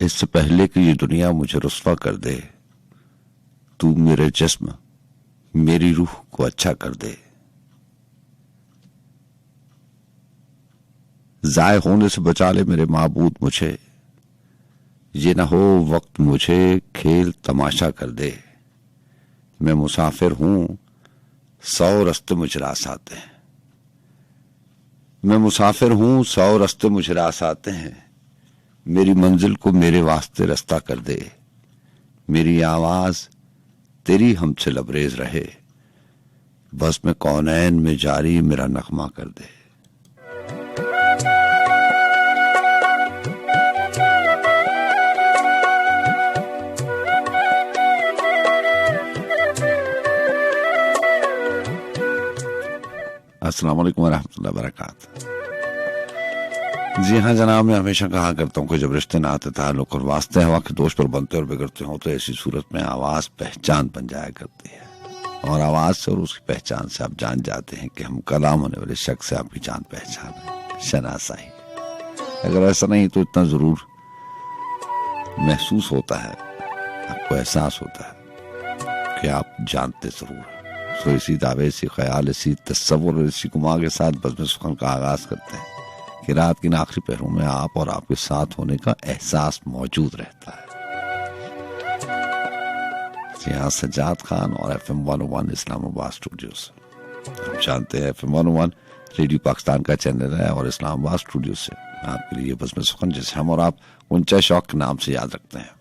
इससे पहले कि ये दुनिया मुझे रुस्वा कर दे, तू मेरे जिस्म मेरी रूह को अच्छा कर दे। जाए होने से बचा ले मेरे माबूद मुझे, ये ना हो वक्त मुझे खेल तमाशा कर दे। मैं मुसाफिर हूं 100 रास्ते मुझे रास आते हैं, मैं मुसाफिर हूं 100 रास्ते मुझे रास आते हैं। मेरी मंजिल को मेरे वास्ते रास्ता कर दे, मेरी आवाज तेरी हमसे लबरेज रहे, बस मैं कौनैन में जारी मेरा नगमा कर दे। अस्सलाम वालेकुम वरहमतुल्लाहि वबरकातुहू। जी हाँ जनाब, मैं हमेशा कहा करता हूँ कि जब रिश्ते नाते ताल्लुक और वास्ते हवा के दोष पर बनते और बिगड़ते हो तो ऐसी सूरत में आवाज पहचान बन जाया करती है, और आवाज से और उसकी पहचान से आप जान जाते हैं कि हम कलाम होने वाले शख्स से आपकी जान पहचान है, शनासाई। अगर ऐसा नहीं तो इतना जरूर महसूस होता है, आपको एहसास होता है कि आप जानते जरूर हैं। तो इसी दावे, इसी ख्याल, इसी तस्वुर, इसी गुमा के साथ बज़्म सुखन का आगाज करते हैं कि रात के आखिरी पहरों में आप और आपके साथ होने का एहसास मौजूद रहता है। जी हाँ, सज्जाद खान और FM 101 इस्लामाबाद स्टूडियो से। हम जानते हैं FM 101 रेडियो पाकिस्तान का चैनल है, और इस्लामाबाद स्टूडियो से आपके लिए बज़्म सुखन, जिसे हम और आप उनचा शौक के नाम से याद रखते हैं,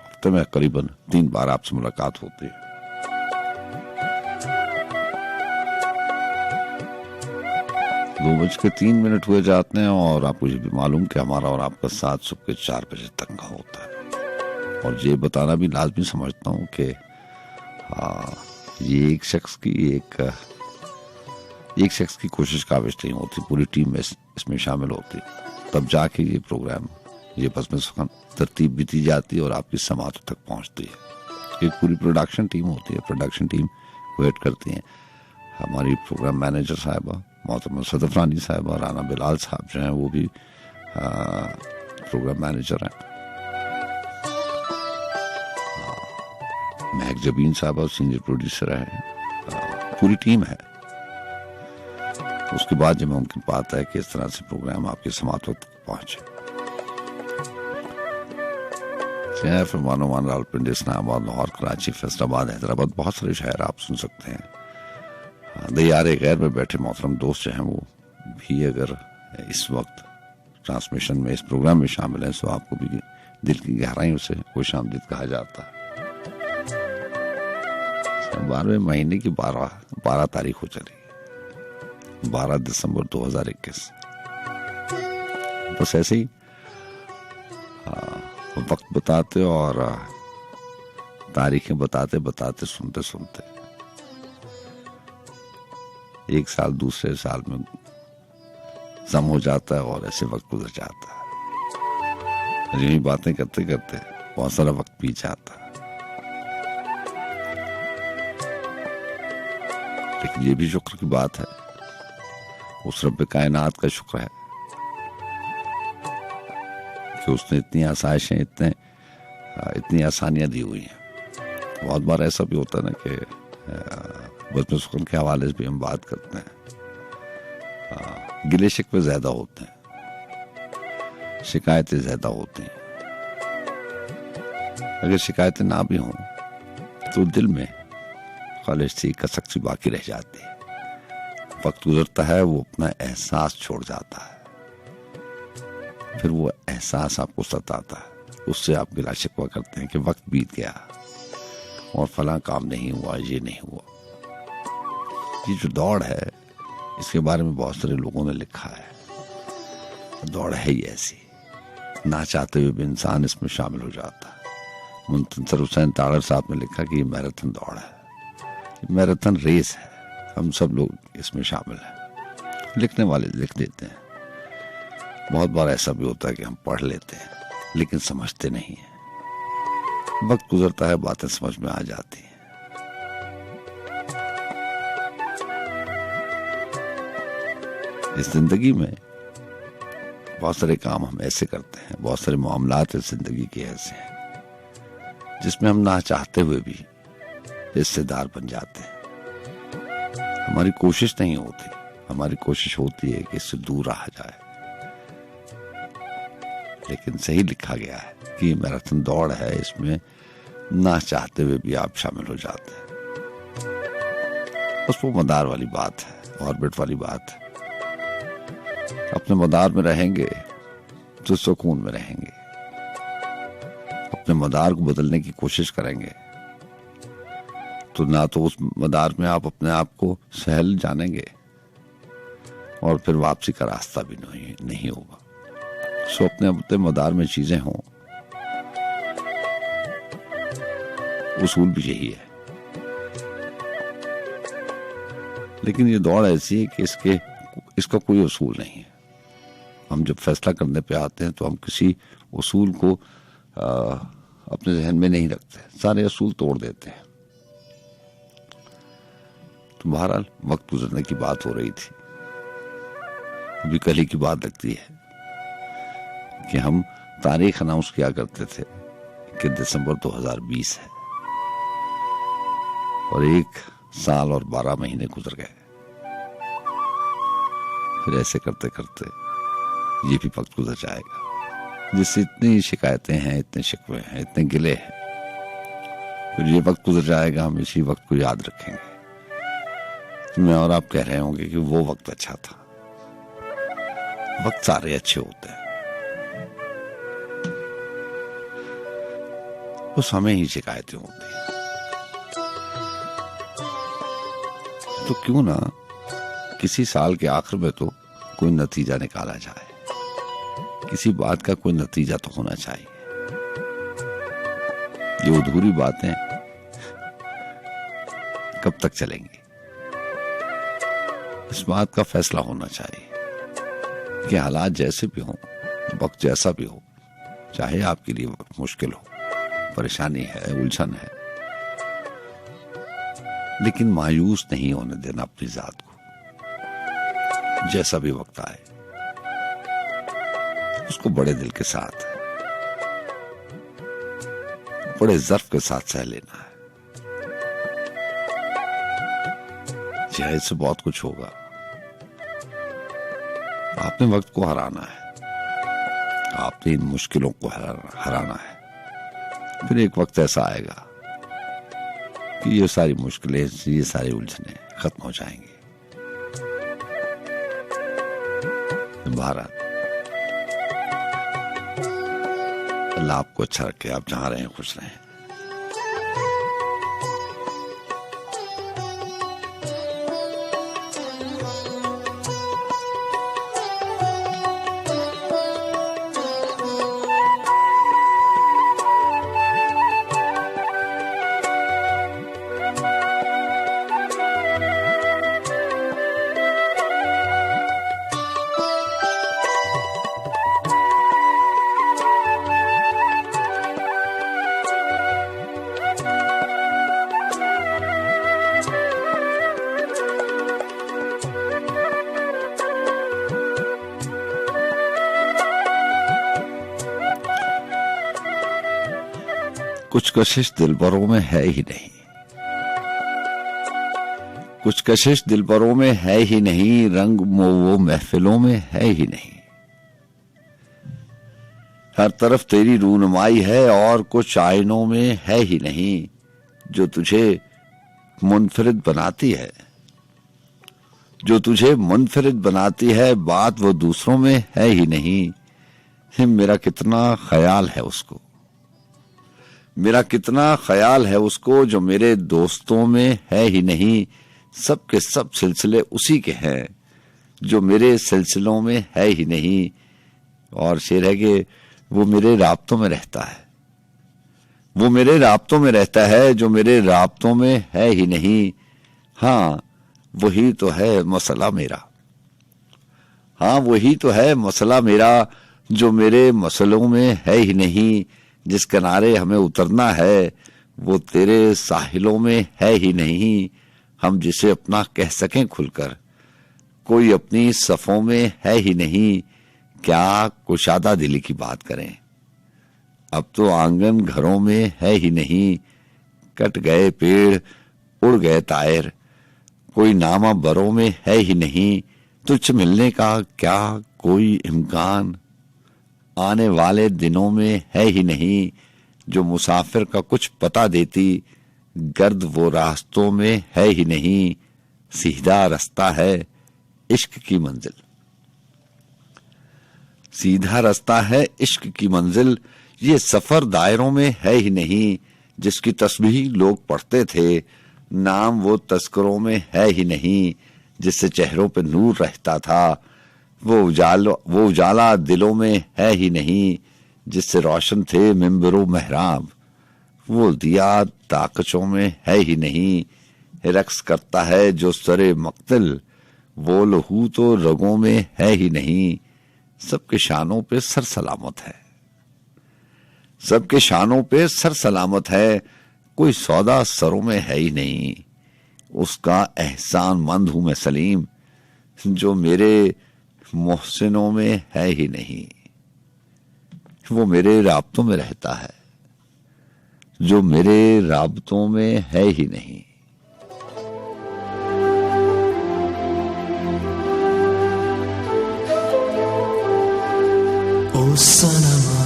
हफ्ते में करीबन 3 बार आपसे मुलाकात होती है। 2:03 हुए जाते हैं, और आपको ये भी मालूम कि हमारा और आपका साथ सुबह के 4 बजे तक का होता है। और ये बताना भी लाजमी समझता हूँ कि ये एक शख्स की कोशिश काबिज नहीं होती, पूरी टीम में इसमें शामिल होती, तब जाके ये प्रोग्राम, ये बज़्म सुखन तरतीब भी दी जाती है और आपकी समातों तक पहुँचती है। एक पूरी प्रोडक्शन टीम होती है, प्रोडक्शन टीम वेट करती है। हमारी प्रोग्राम मैनेजर साहिबा मोहतरमा सदफरानी साहिबा, राना बिलाल साहब जो हैं वो भी प्रोग्राम मैनेजर हैं, महक जबीन साहबा सीनियर प्रोड्यूसर है, पूरी टीम है। उसके बाद जब मुमकिन पाता है कि इस तरह से प्रोग्राम आपके समातों तक पहुंचे। FM 101 रावलपिंडी, इस्लामाबाद, लाहौर, कराची, फैसलाबाद, हैदराबाद, बहुत सारे शहर आप सुन सकते हैं। दयारे गैर में बैठे मोहतरम दोस्त जो हैं वो भी अगर इस वक्त ट्रांसमिशन में, इस प्रोग्राम में शामिल हैं, तो आपको भी दिल की गहराइयों से खुशामदीद कहा जाता है। 12वें महीने की 12 तारीख हो चली, 12 दिसंबर 2021। बस ऐसे ही वक्त बताते और तारीखें बताते बताते सुनते सुनते एक साल दूसरे साल में जम हो जाता है, और ऐसे वक्त गुजर जाता है। यही बातें करते करते बहुत सारा वक्त बीत जाता है। लेकिन ये भी शुक्र की बात है, उस रब्बे कायनात का शुक्र है कि उसने इतनी आसाइशें, इतनी आसानियां दी हुई हैं। बहुत बार ऐसा भी होता है ना कि बज़्म सुखन के हवाले से भी हम बात करते हैं, गिले शिकवे ज्यादा होते हैं, शिकायतें ज्यादा होती हैं। अगर शिकायतें ना भी हों तो दिल में खालिश सी कसक सी बाकी रह जाती है। वक्त गुजरता है, वो अपना एहसास छोड़ जाता है, फिर वो एहसास आपको सताता है, उससे आप गिला शिकवा करते हैं कि वक्त बीत गया और फला काम नहीं हुआ, ये नहीं हुआ। ये जो दौड़ है, इसके बारे में बहुत सारे लोगों ने लिखा है। दौड़ है ही ऐसी, ना चाहते हुए भी इंसान इसमें शामिल हो जाता है। मुंतज़र हुसैन तागर साहब ने लिखा कि ये मैराथन दौड़ है, मैराथन रेस है, हम सब लोग इसमें शामिल हैं। लिखने वाले लिख देते हैं। बहुत बार ऐसा भी होता है कि हम पढ़ लेते हैं लेकिन समझते नहीं हैं। वक्त गुजरता है, बातें समझ में आ जाती हैं। इस जिंदगी में बहुत सारे काम हम ऐसे करते हैं, बहुत सारे मामलात जिंदगी के ऐसे हैं जिसमें हम ना चाहते हुए भी हिस्सेदार बन जाते हैं। हमारी कोशिश नहीं होती, हमारी कोशिश होती है कि इससे दूर रहा जाए, लेकिन सही लिखा गया है कि मैराथन दौड़ है, इसमें ना चाहते हुए भी आप शामिल हो जाते हैं। बस वो मदार वाली बात है, ऑर्बिट वाली बात है। अपने मदार में रहेंगे तो सुकून में रहेंगे, अपने मदार को बदलने की कोशिश करेंगे तो ना तो उस मदार में आप अपने आप को सहल जानेंगे और फिर वापसी का रास्ता भी नहीं होगा। सो अपने मदार में चीजें हों, उसूल भी यही है। लेकिन ये दौड़ ऐसी है कि इसका कोई उसूल नहीं है। हम जब फैसला करने पे आते हैं तो हम किसी उसूल को अपने जहन में नहीं रखते, सारे उसूल तोड़ देते हैं। तो बहरहाल वक्त गुजरने की बात हो रही थी, अभी कल ही की बात लगती है कि हम तारीख अनाउंस किया करते थे कि दिसंबर 2020 है और 1 साल और 12 महीने गुजर गए। फिर ऐसे करते करते ये भी वक्त गुजर जाएगा, जिससे इतनी शिकायतें हैं, इतने शिकवे हैं, इतने गिले हैं। फिर ये वक्त गुजर जाएगा, हम इसी वक्त को याद रखेंगे। तो मैं और आप कह रहे होंगे कि वो वक्त अच्छा था। वक्त सारे अच्छे होते हैं, उस हमें ही शिकायतें होती हैं। तो क्यों ना किसी साल के आखिर में तो कोई नतीजा निकाला जाए, किसी बात का कोई नतीजा तो होना चाहिए। ये अधूरी बातें कब तक चलेंगी? इस बात का फैसला होना चाहिए कि हालात जैसे भी हों, वक्त जैसा भी हो, चाहे आपके लिए वक्त मुश्किल हो, परेशानी है, उलझन है, लेकिन मायूस नहीं होने देना अपनी जात को। जैसा भी वक्त आए उसको बड़े दिल के साथ, बड़े ज़र्फ के साथ सह लेना है। चाहे इससे बहुत कुछ होगा, आपने वक्त को हराना है, आपने इन मुश्किलों को हराना है। फिर एक वक्त ऐसा आएगा कि ये सारी मुश्किलें, ये सारी उलझनें खत्म हो जाएंगी। भारत, अल्लाह आपको अच्छा रखे, आप जहां रहें खुश रहें। कुछ कशिश दिलबरों में है ही नहीं, कुछ कशिश दिलबरों में है ही नहीं, रंग वो महफिलों में है ही नहीं। हर तरफ तेरी रूनुमाई है और कुछ आईनों में है ही नहीं, जो तुझे मुनफरिद बनाती है, जो तुझे मुनफरिद बनाती है, बात वो दूसरों में है ही नहीं। मेरा कितना ख्याल है उसको, मेरा कितना ख्याल है उसको, जो मेरे दोस्तों में है ही नहीं। सब के सब सिलसिले उसी के हैं, जो मेरे सिलसिलों में है ही नहीं। और शेर है कि वो मेरे राब्तों में रहता है, वो मेरे राब्तों में रहता है, जो मेरे राब्तों में है ही नहीं। हाँ वही तो है मसला मेरा, हाँ वही तो है मसला मेरा, जो मेरे मसलों में है ही नहीं। जिस किनारे हमें उतरना है वो तेरे साहिलों में है ही नहीं। हम जिसे अपना कह सकें खुलकर, कोई अपनी सफ़ों में है ही नहीं। क्या कुशादा दिली की बात करें। अब तो आंगन घरों में है ही नहीं, कट गए पेड़ उड़ गए तायर, कोई नामा बरों में है ही नहीं, तुझ मिलने का क्या कोई इम्कान, आने वाले दिनों में है ही नहीं, जो मुसाफिर का कुछ पता देती, गर्द वो रास्तों में है ही नहीं, सीधा रास्ता है इश्क की मंजिल। सीधा रास्ता है इश्क की मंजिल, ये सफर दायरों में है ही नहीं, जिसकी तस्बीह लोग पढ़ते थे, नाम वो तस्करों में है ही नहीं, जिससे चेहरों पे नूर रहता था, वो उजाला दिलों में है ही नहीं, जिससे रोशन थे मिंबरो महराब, वो दिया ताकचों में है ही नहीं, रक्स करता है जो सरे मक्तल, वो लहू तो रगों में है ही नहीं, सबके शानों पे सर सलामत है, सबके शानों पे सर सलामत है, कोई सौदा सरों में है ही नहीं, उसका एहसान मंद हूं मैं सलीम, जो मेरे मोहसिनों में है ही नहीं, वो मेरे राब्तों में रहता है, जो मेरे राब्तों में है ही नहीं। ओ सनमा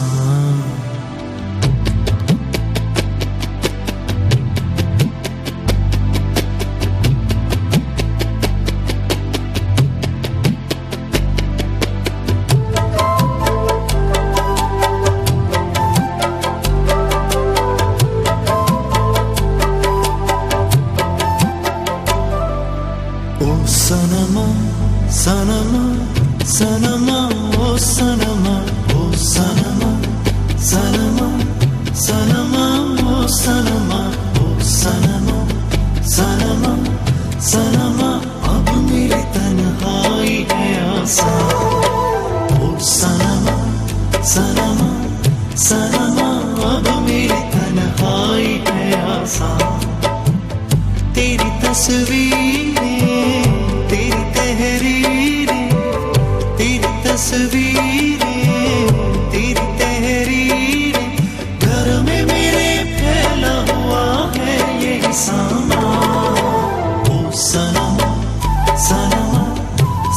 सनमा सनमा सनमा ओ सनमा ओ सनमा सनमा सनमा ओ सनमा ओ सनमा सनमा सनमा अब मेरी तन्हाई है आसान ओ सनमा सनमा सनमा अब मेरी तन्हाई है आसान तेरी तस्वीरें तेरी तहरीरें तेरी तस्वीरें तेरी तहरीरें घर में मेरे फैला हुआ है ये सामान ओ सनमा सनमा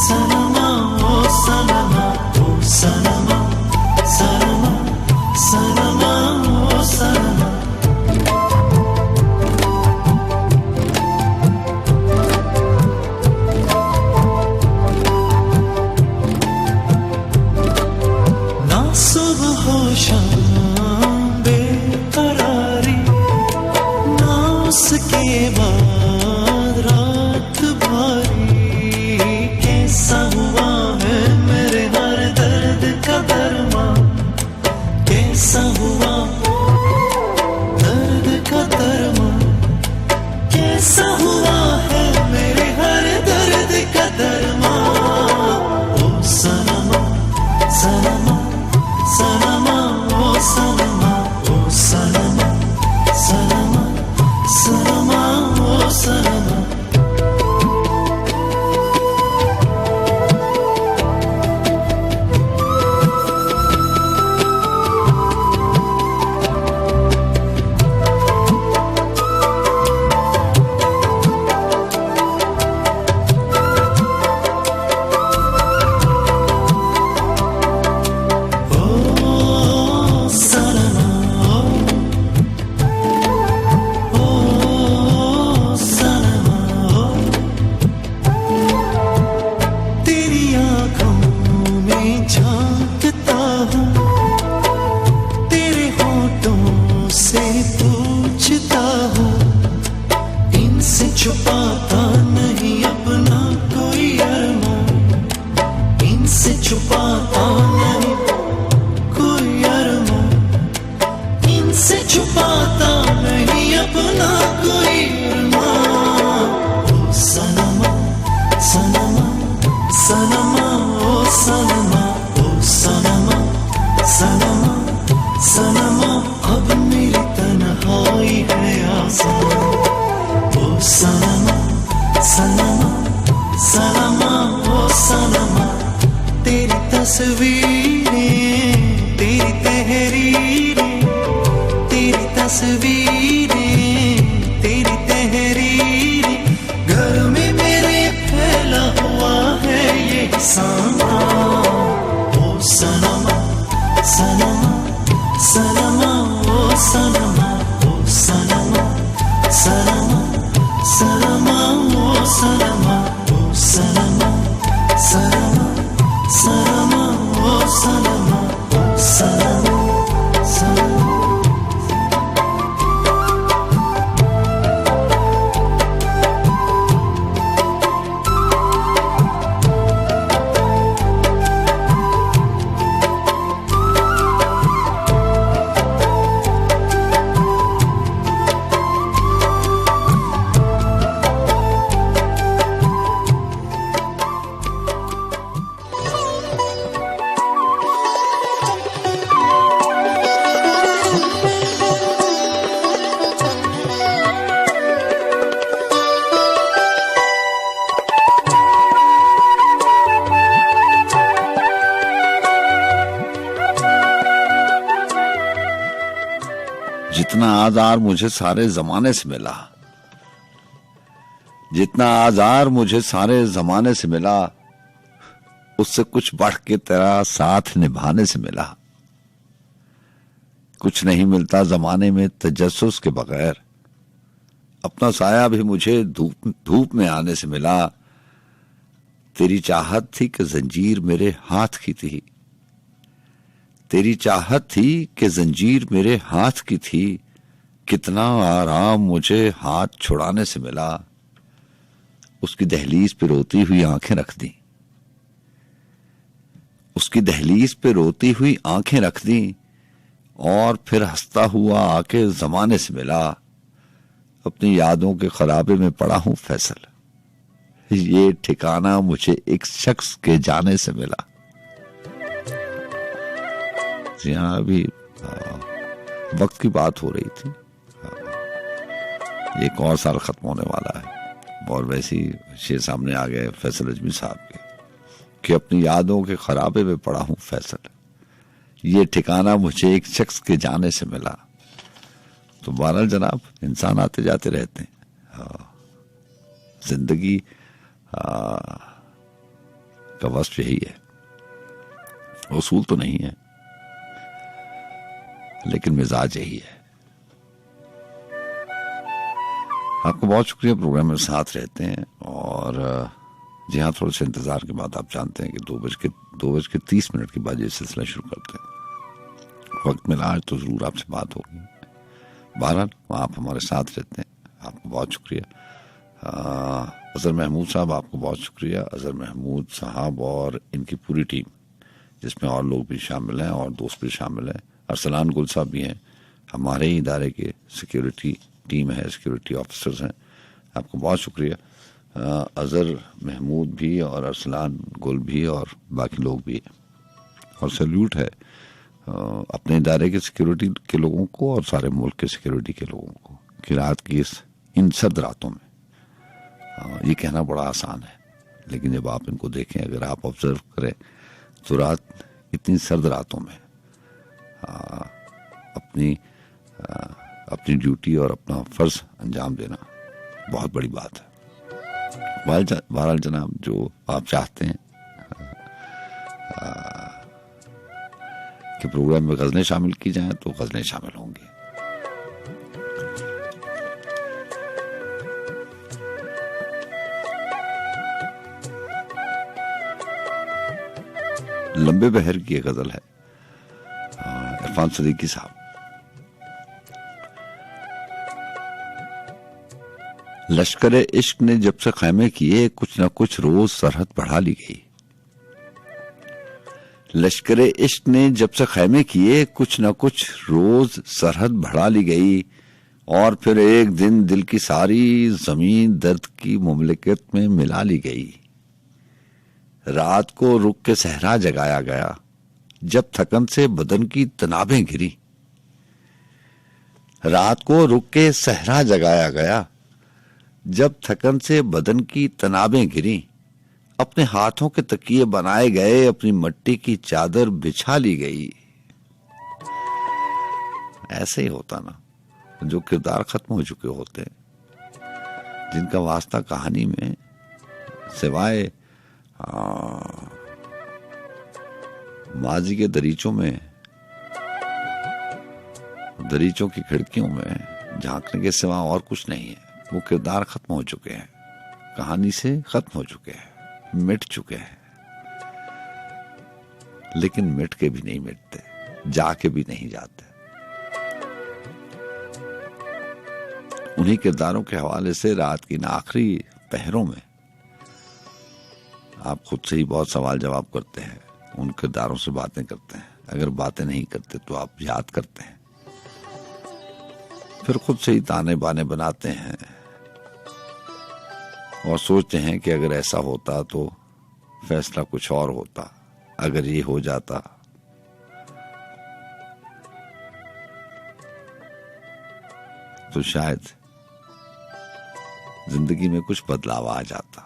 सनमा ओ सनमा ओ सनमा सनमा सनमा ओ सनमा सुबह हो शाम बेकरारी ना उसके बाद रात भारी कैसा हुआ है मेरे हर दर्द का दरमा कैसा हुआ दर्द का दरमा कैसा हुआ है मेरे हर दर्द का दरमा ओ सनमा सनमा सनमा ओ सनमा ओ सनमा सनमा सनमा ओ सनमा तस्वीरें, तेरी तहरीरें, घर में मेरे फैला हुआ है ये सामा। ओ सनमा सनमा सनमा, ओ सनमा, ओ सनमा सनमा सनमा, ओ सनमा, ओ सनमा सनमा सनमा, ओ सनमा, ओ सनमा सनमा। जितना आजार मुझे सारे जमाने से मिला, जितना आजार मुझे सारे जमाने से मिला, उससे कुछ बढ़ के तेरा साथ निभाने से मिला। कुछ नहीं मिलता जमाने में तजस्सुस के बगैर, अपना साया भी मुझे धूप में आने से मिला। तेरी चाहत थी कि जंजीर मेरे हाथ की थी, तेरी चाहत थी कि जंजीर मेरे हाथ की थी। कितना आराम मुझे हाथ छुड़ाने से मिला। उसकी दहलीज पे रोती हुई आंखें रख दी, उसकी दहलीज पे रोती हुई आंखें रख दी, और फिर हंसता हुआ आके जमाने से मिला। अपनी यादों के खराबे में पड़ा हूं फैसल, ये ठिकाना मुझे एक शख्स के जाने से मिला। जी हाँ, अभी वक्त की बात हो रही थी। एक और साल खत्म होने वाला है और वैसे ही शेर सामने आ गए फैसल अजमी साहब के कि अपनी यादों के खराबे में पड़ा हूं फैसल, ये ठिकाना मुझे एक शख्स के जाने से मिला। तो बहरहाल जनाब, इंसान आते जाते रहते हैं। जिंदगी का वस्फ यही है, उसूल तो नहीं है लेकिन मिजाज यही है। आपको बहुत शुक्रिया, प्रोग्राम में साथ रहते हैं। और जी हाँ, थोड़ा सा इंतजार के बाद आप जानते हैं कि 2:30 के बाद ये सिलसिला शुरू करते हैं। वक्त मिला आज तो जरूर आपसे बात होगी। बहरहाल आप हमारे साथ रहते हैं, आपको बहुत शुक्रिया। अजहर महमूद साहब, आपको बहुत शुक्रिया। अजहर महमूद साहब और इनकी पूरी टीम, जिसमें और लोग भी शामिल हैं और दोस्त भी शामिल हैं। अरसलान गुल साहब भी हैं, हमारे ही इदारे के सिक्योरिटी टीम है, सिक्योरिटी ऑफिसर्स हैं। आपको बहुत शुक्रिया। अजहर महमूद भी और अरसलान गुल भी और बाकी लोग भी हैं। और सैल्यूट है अपने इदारे के सिक्योरिटी के लोगों को और सारे मुल्क के सिक्योरिटी के लोगों को कि रात की इन सर्द रातों में, ये कहना बड़ा आसान है लेकिन जब आप इनको देखें, अगर आप ऑब्जर्व करें तो रात इतनी सर्द रातों में अपनी ड्यूटी और अपना फर्ज अंजाम देना बहुत बड़ी बात है। बहरहाल जनाब, जो आप चाहते हैं कि प्रोग्राम में गजलें शामिल की जाएं तो गजलें शामिल होंगी। लंबे बहर की एक गजल है, इरफान सदीकी साहब। लश्करे इश्क ने जब से खैमे किए, कुछ न कुछ रोज सरहद बढ़ा ली गई। लश्करे इश्क ने जब से खैमे किए, कुछ न कुछ रोज सरहद बढ़ा ली गई। और फिर एक दिन दिल की सारी जमीन दर्द की मुमलिकत में मिला ली गई। रात को रुक के सहरा जगाया गया, जब थकन से बदन की तनाबें गिरी। रात को रुक के सहरा जगाया गया, जब थकन से बदन की तनाबें गिरी। अपने हाथों के तकिए बनाए गए, अपनी मट्टी की चादर बिछा ली गई। ऐसे ही होता ना, जो किरदार खत्म हो चुके होते हैं, जिनका वास्ता कहानी में सिवाय माजी के दरीचों की खिड़कियों में झांकने के सिवा और कुछ नहीं है। वो किरदार खत्म हो चुके हैं, कहानी से खत्म हो चुके हैं, मिट चुके हैं। लेकिन मिट के भी नहीं मिटते, जाके भी नहीं जाते। उन्हीं किरदारों के हवाले से रात की आखिरी पहरों में आप खुद से ही बहुत सवाल जवाब करते हैं, उन किरदारों से बातें करते हैं। अगर बातें नहीं करते तो आप याद करते हैं, फिर खुद से ही ताने बाने बनाते हैं और सोचते हैं कि अगर ऐसा होता तो फैसला कुछ और होता, अगर ये हो जाता तो शायद जिंदगी में कुछ बदलाव आ जाता।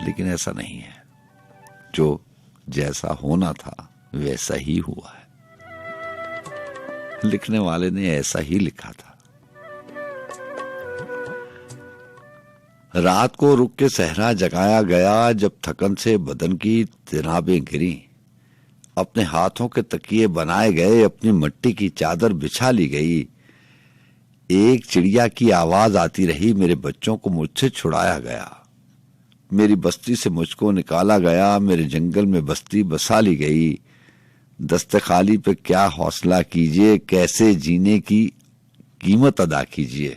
लेकिन ऐसा नहीं है, जो जैसा होना था वैसा ही हुआ है। लिखने वाले ने ऐसा ही लिखा था। रात को रुक के सहरा जगाया गया, जब थकन से बदन की तिनाबें गिरी। अपने हाथों के तकिए बनाए गए, अपनी मिट्टी की चादर बिछा ली गई। एक चिड़िया की आवाज आती रही, मेरे बच्चों को मुझसे छुड़ाया गया। मेरी बस्ती से मुझको निकाला गया, मेरे जंगल में बस्ती बसा ली गई। दस्ते खाली पे क्या हौसला कीजिए, कैसे जीने की कीमत अदा कीजिए।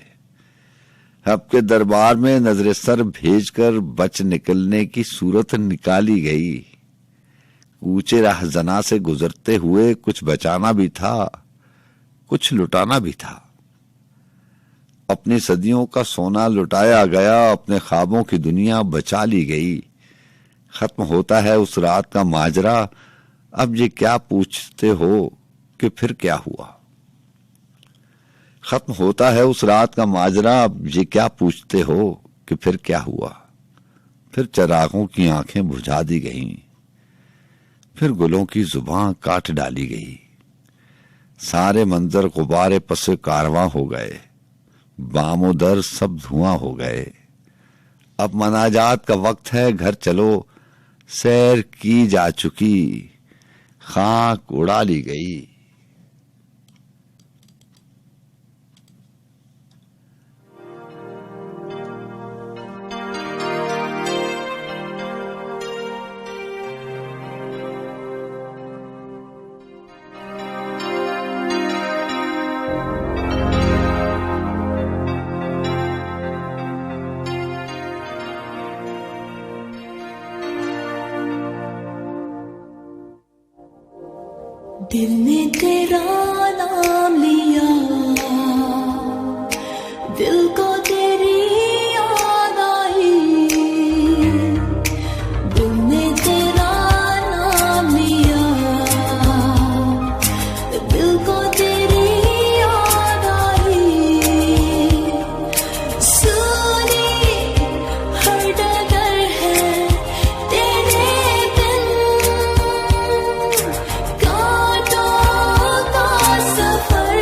आपके दरबार में नजरे सर भेजकर बच निकलने की सूरत निकाली गई। ऊंचे राहजना से गुजरते हुए कुछ बचाना भी था, कुछ लुटाना भी था। अपनी सदियों का सोना लुटाया गया, अपने ख्वाबों की दुनिया बचा ली गई। खत्म होता है उस रात का माजरा, अब ये क्या पूछते हो कि फिर क्या हुआ। खत्म होता है उस रात का माजरा, अब ये क्या पूछते हो कि फिर क्या हुआ। फिर चरागों की आंखें बुझा दी गईं, फिर गुलों की जुबान काट डाली गई। सारे मंजर गुब्बारे पसे कारवां हो गए, बामो दर सब धुआं हो गए। अब मनाजात का वक्त है, घर चलो, सैर की जा चुकी खाक उड़ा ली गई। दिल ने तेरा नाम लिया, दिल को तेरी याद आई। दिल ने तेरा नाम लिया, दिल को तेरी याद आई। सुनी हर डगर है तेरे बिन, कांटों का सफर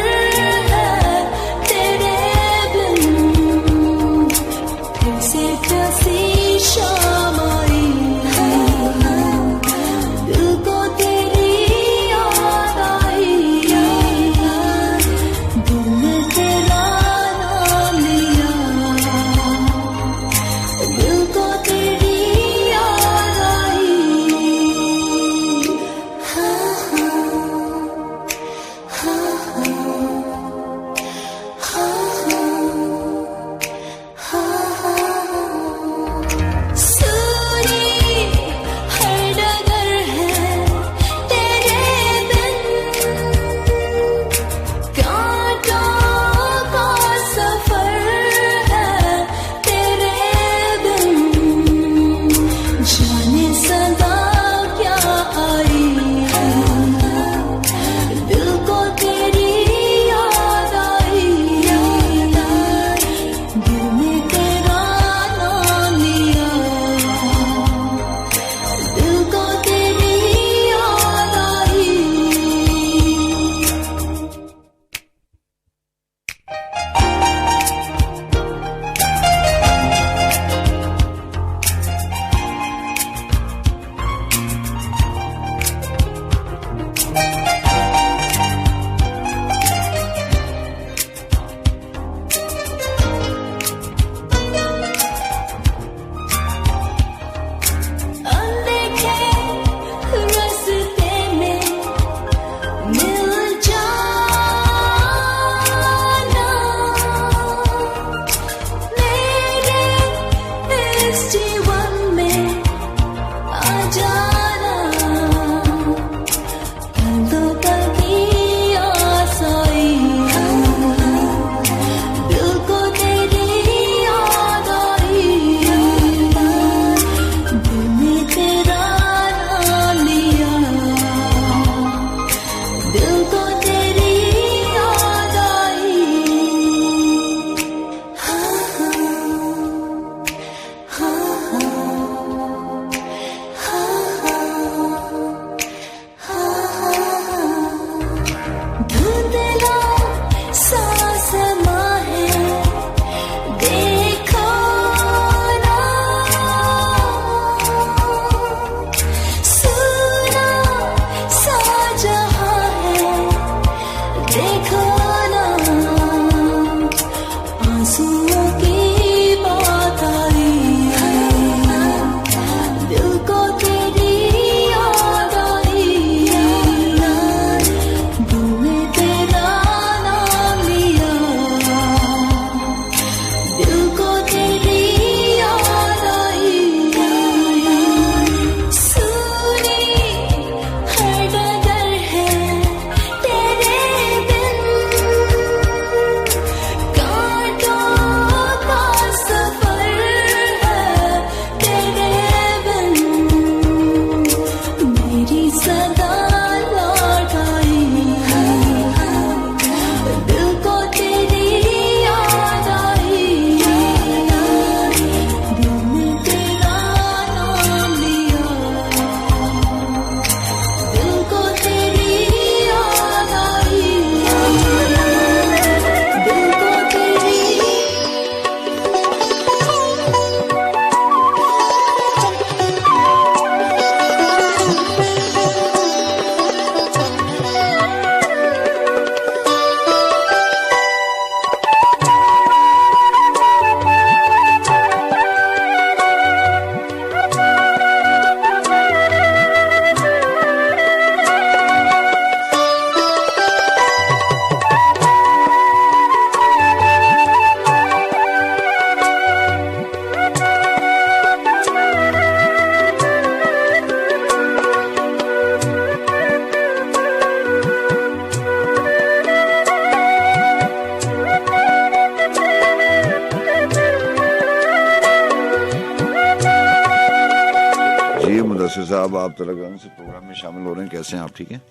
साहब, आप तेलंगाना से प्रोग्राम में शामिल हो रहे हैं, कैसे हैं आप? ठीक हैं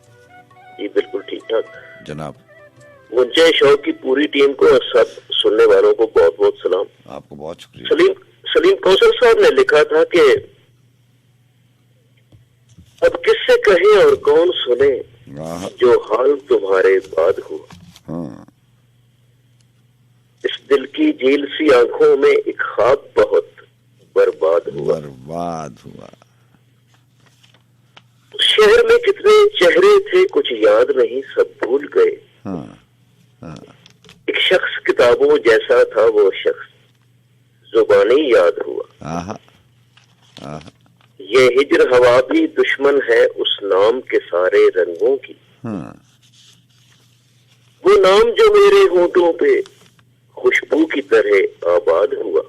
जी, बिल्कुल ठीक ठाक जनाब। मुझे शो की पूरी टीम को और सब सुनने वालों को बहुत बहुत सलाम। आपको बहुत शुक्रिया। सलीम कौसर साहब ने लिखा था कि अब किससे कहे और कौन सुने जो हाल तुम्हारे बाद हुआ। हाँ। इस दिल की झील सी आंखों में एक ख्वाब बहुत बर्बाद हुआ। शहर में कितने चेहरे थे कुछ याद नहीं, सब भूल गए। हाँ। एक शख्स किताबों जैसा था, वो शख्स जुबानी याद हुआ। ये हिजर हवा भी दुश्मन है उस नाम के सारे रंगों की। वो नाम जो मेरे होंठों पे खुशबू की तरह आबाद हुआ।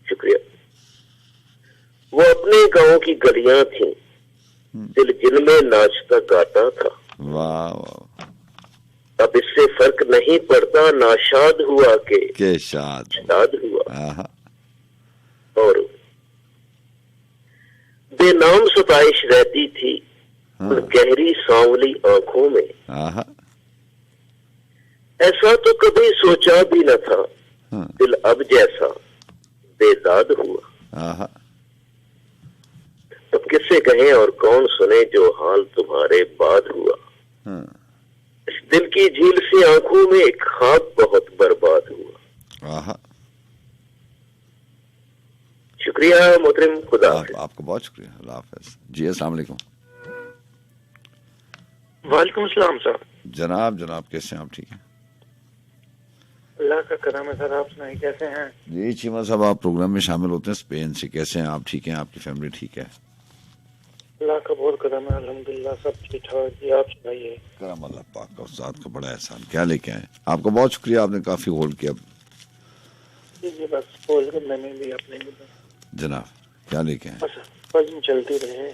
शुक्रिया। वो अपने गांव की गलियां थीं, दिल जिनमें नाचता गाता था। वाह। अब इससे फर्क नहीं पड़ता, नाशाद हुआ के शाद हुआ। और बेनाम सताइश रहती थी उन गहरी सांवली आंखों में। ऐसा तो कभी सोचा भी न था, दिल अब जैसा बेदाद हुआ। अब किससे कहें और कौन सुने जो हाल तुम्हारे बाद हुआ। इस दिल की झील सी आंखों में एक ख्वाब बहुत बर्बाद हुआ। शुक्रिया मोहतरम, खुदा हाफिज। आपको बहुत शुक्रिया, अल्लाह हाफिज जी। अस्सलाम वालेकुम। वालेकुम सलाम साहब। जनाब कैसे हैं आप? ठीक हैं, अल्लाह का करम है सर। आप सुनाइए कैसे हैं? जी चीमा साहब, आप प्रोग्राम में शामिल होते हैं स्पेन से, कैसे हैं आप? ठीक हैं, आपकी फैमिली ठीक है? अल्लाह का बहुत करम है, अल्हम्दुलिल्लाह सब ठीक ठाक। जी आप सुनाइए। करम अल्लाह पाक का, उस्ताद का बड़ा एहसान। क्या लेके आए? आपको बहुत शुक्रिया, आपने काफी होल्ड किया। जी बस बोल कर मैंने भी अपने जनाब क्या लेके आए? बस फज्म चलती रहे।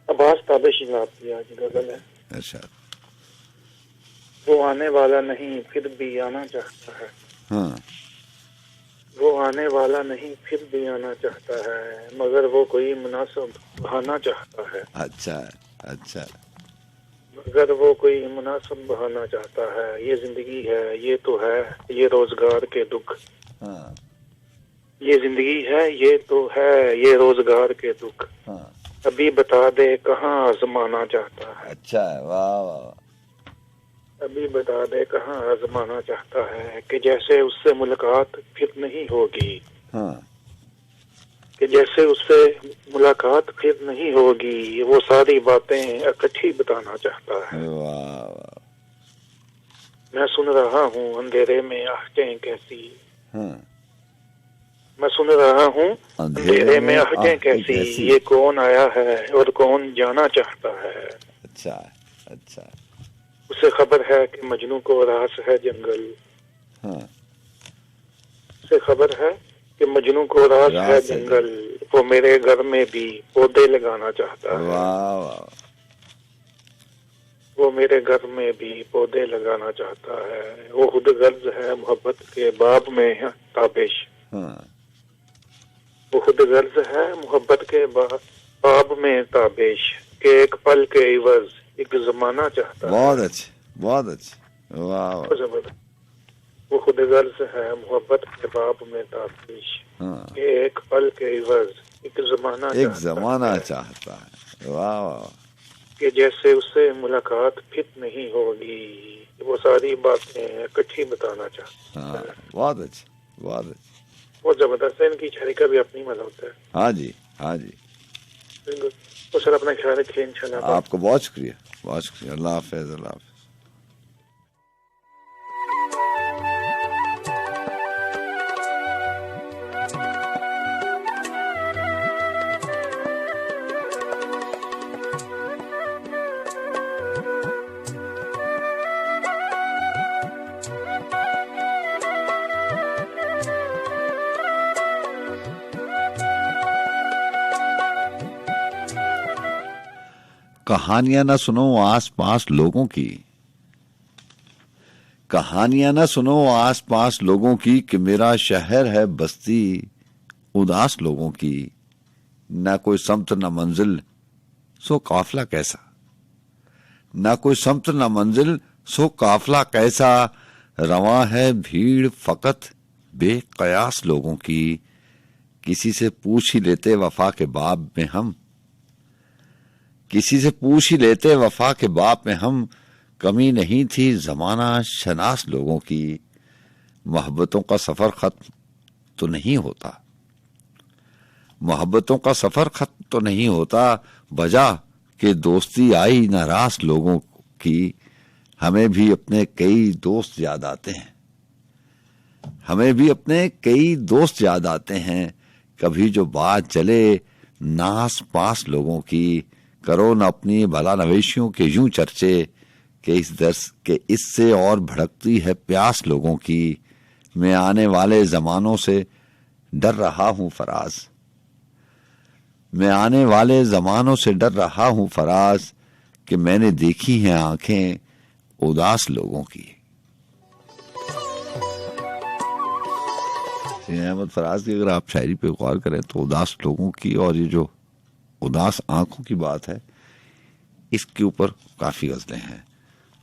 अब्बास ताबिश आपकी आज गजल है। अच्छा। वो आने वाला नहीं फिर भी आना चाहता है। हाँ। वो आने वाला नहीं फिर भी आना चाहता है, मगर वो कोई मुनासिब बहाना चाहता है। अच्छा। मगर वो कोई मुनासिब बहाना चाहता है। ये जिंदगी है, ये तो है, ये रोजगार के दुख। हाँ। ये जिंदगी है, ये तो है, ये रोजगार के दुख। हाँ। अभी बता दे कहाँ आजमाना चाहता है। अच्छा है, वाह। अभी बता दे कहाँ आजमाना चाहता है कि जैसे उससे मुलाकात फिर नहीं होगी। हाँ। कि जैसे उससे मुलाकात फिर नहीं होगी, वो सारी बातें इकट्ठी बताना चाहता है। वाह। मैं सुन रहा हूँ अंधेरे में आहटें कैसी। हाँ। मैं सुन रहा हूँ अंधेरे में आहटें कैसी, ये कौन आया है और कौन जाना चाहता है। अच्छा। उसे खबर है कि मजनू को रास है जंगल। हाँ। उसे खबर है कि मजनू को रास है जंगल, वो मेरे घर में भी पौधे लगाना चाहता है। वाह। वो मेरे घर में भी पौधे लगाना चाहता है। वो खुद गर्ज है मोहब्बत के बाब में है ताबिश। हाँ। वो खुद गर्ज है मोहब्बत के बाब में ताबिश, के एक पल के इवज एक जमाना चाहता है। बहुत अच्छे। वाह। जबरदस्त। वो खुद गर्ज है मोहब्बत के बाब में ताबिश, के एक पल के इवज एक जमाना चाहता है। वाह। कि जैसे उससे मुलाकात फिर नहीं होगी, वो सारी बातें इकट्ठी बताना चाहता है। बहुत अच्छे। वो जबरदस्त है। इनकी शायरी का भी अपनी मजा होता है। हाँ जी। बिल्कुल। तो सर अपना ख्याल रखिए इंशाल्लाह। आपको बहुत शुक्रिया। अल्लाह हाफिज। कहानियां ना सुनो आस पास लोगों की, कहानियां ना सुनो आस पास लोगों की, कि मेरा शहर है बस्ती उदास लोगों की। ना कोई समत न मंजिल सो काफिला कैसा, ना कोई समत न मंजिल सो काफिला कैसा, रवां है भीड़ फकत बेकयास लोगों की, किसी से पूछ ही लेते वफा के बाब में हम, किसी से पूछ ही लेते वफा के बाप में हम, कमी नहीं थी जमाना शनास लोगों की, मोहब्बतों का सफर खत्म तो नहीं होता, मोहब्बतों का सफर खत्म तो नहीं होता, बजा के दोस्ती आई नाराज लोगों की, हमें भी अपने कई दोस्त याद आते हैं, हमें भी अपने कई दोस्त याद आते हैं, कभी जो बात चले नास पास लोगों की, करो न अपनी भला नवेशियों के यूं चर्चे, कि इस दर्स के इससे और भड़कती है प्यास लोगों की, मैं आने वाले जमानों से डर रहा हूं फराज, मैं आने वाले जमानों से डर रहा हूं फराज, कि मैंने देखी हैं आंखें उदास लोगों की। अहमद फराज की अगर आप शायरी पे गौर करें तो उदास लोगों की और ये जो उदास आंखों की बात है, इसके ऊपर काफी गजलें हैं,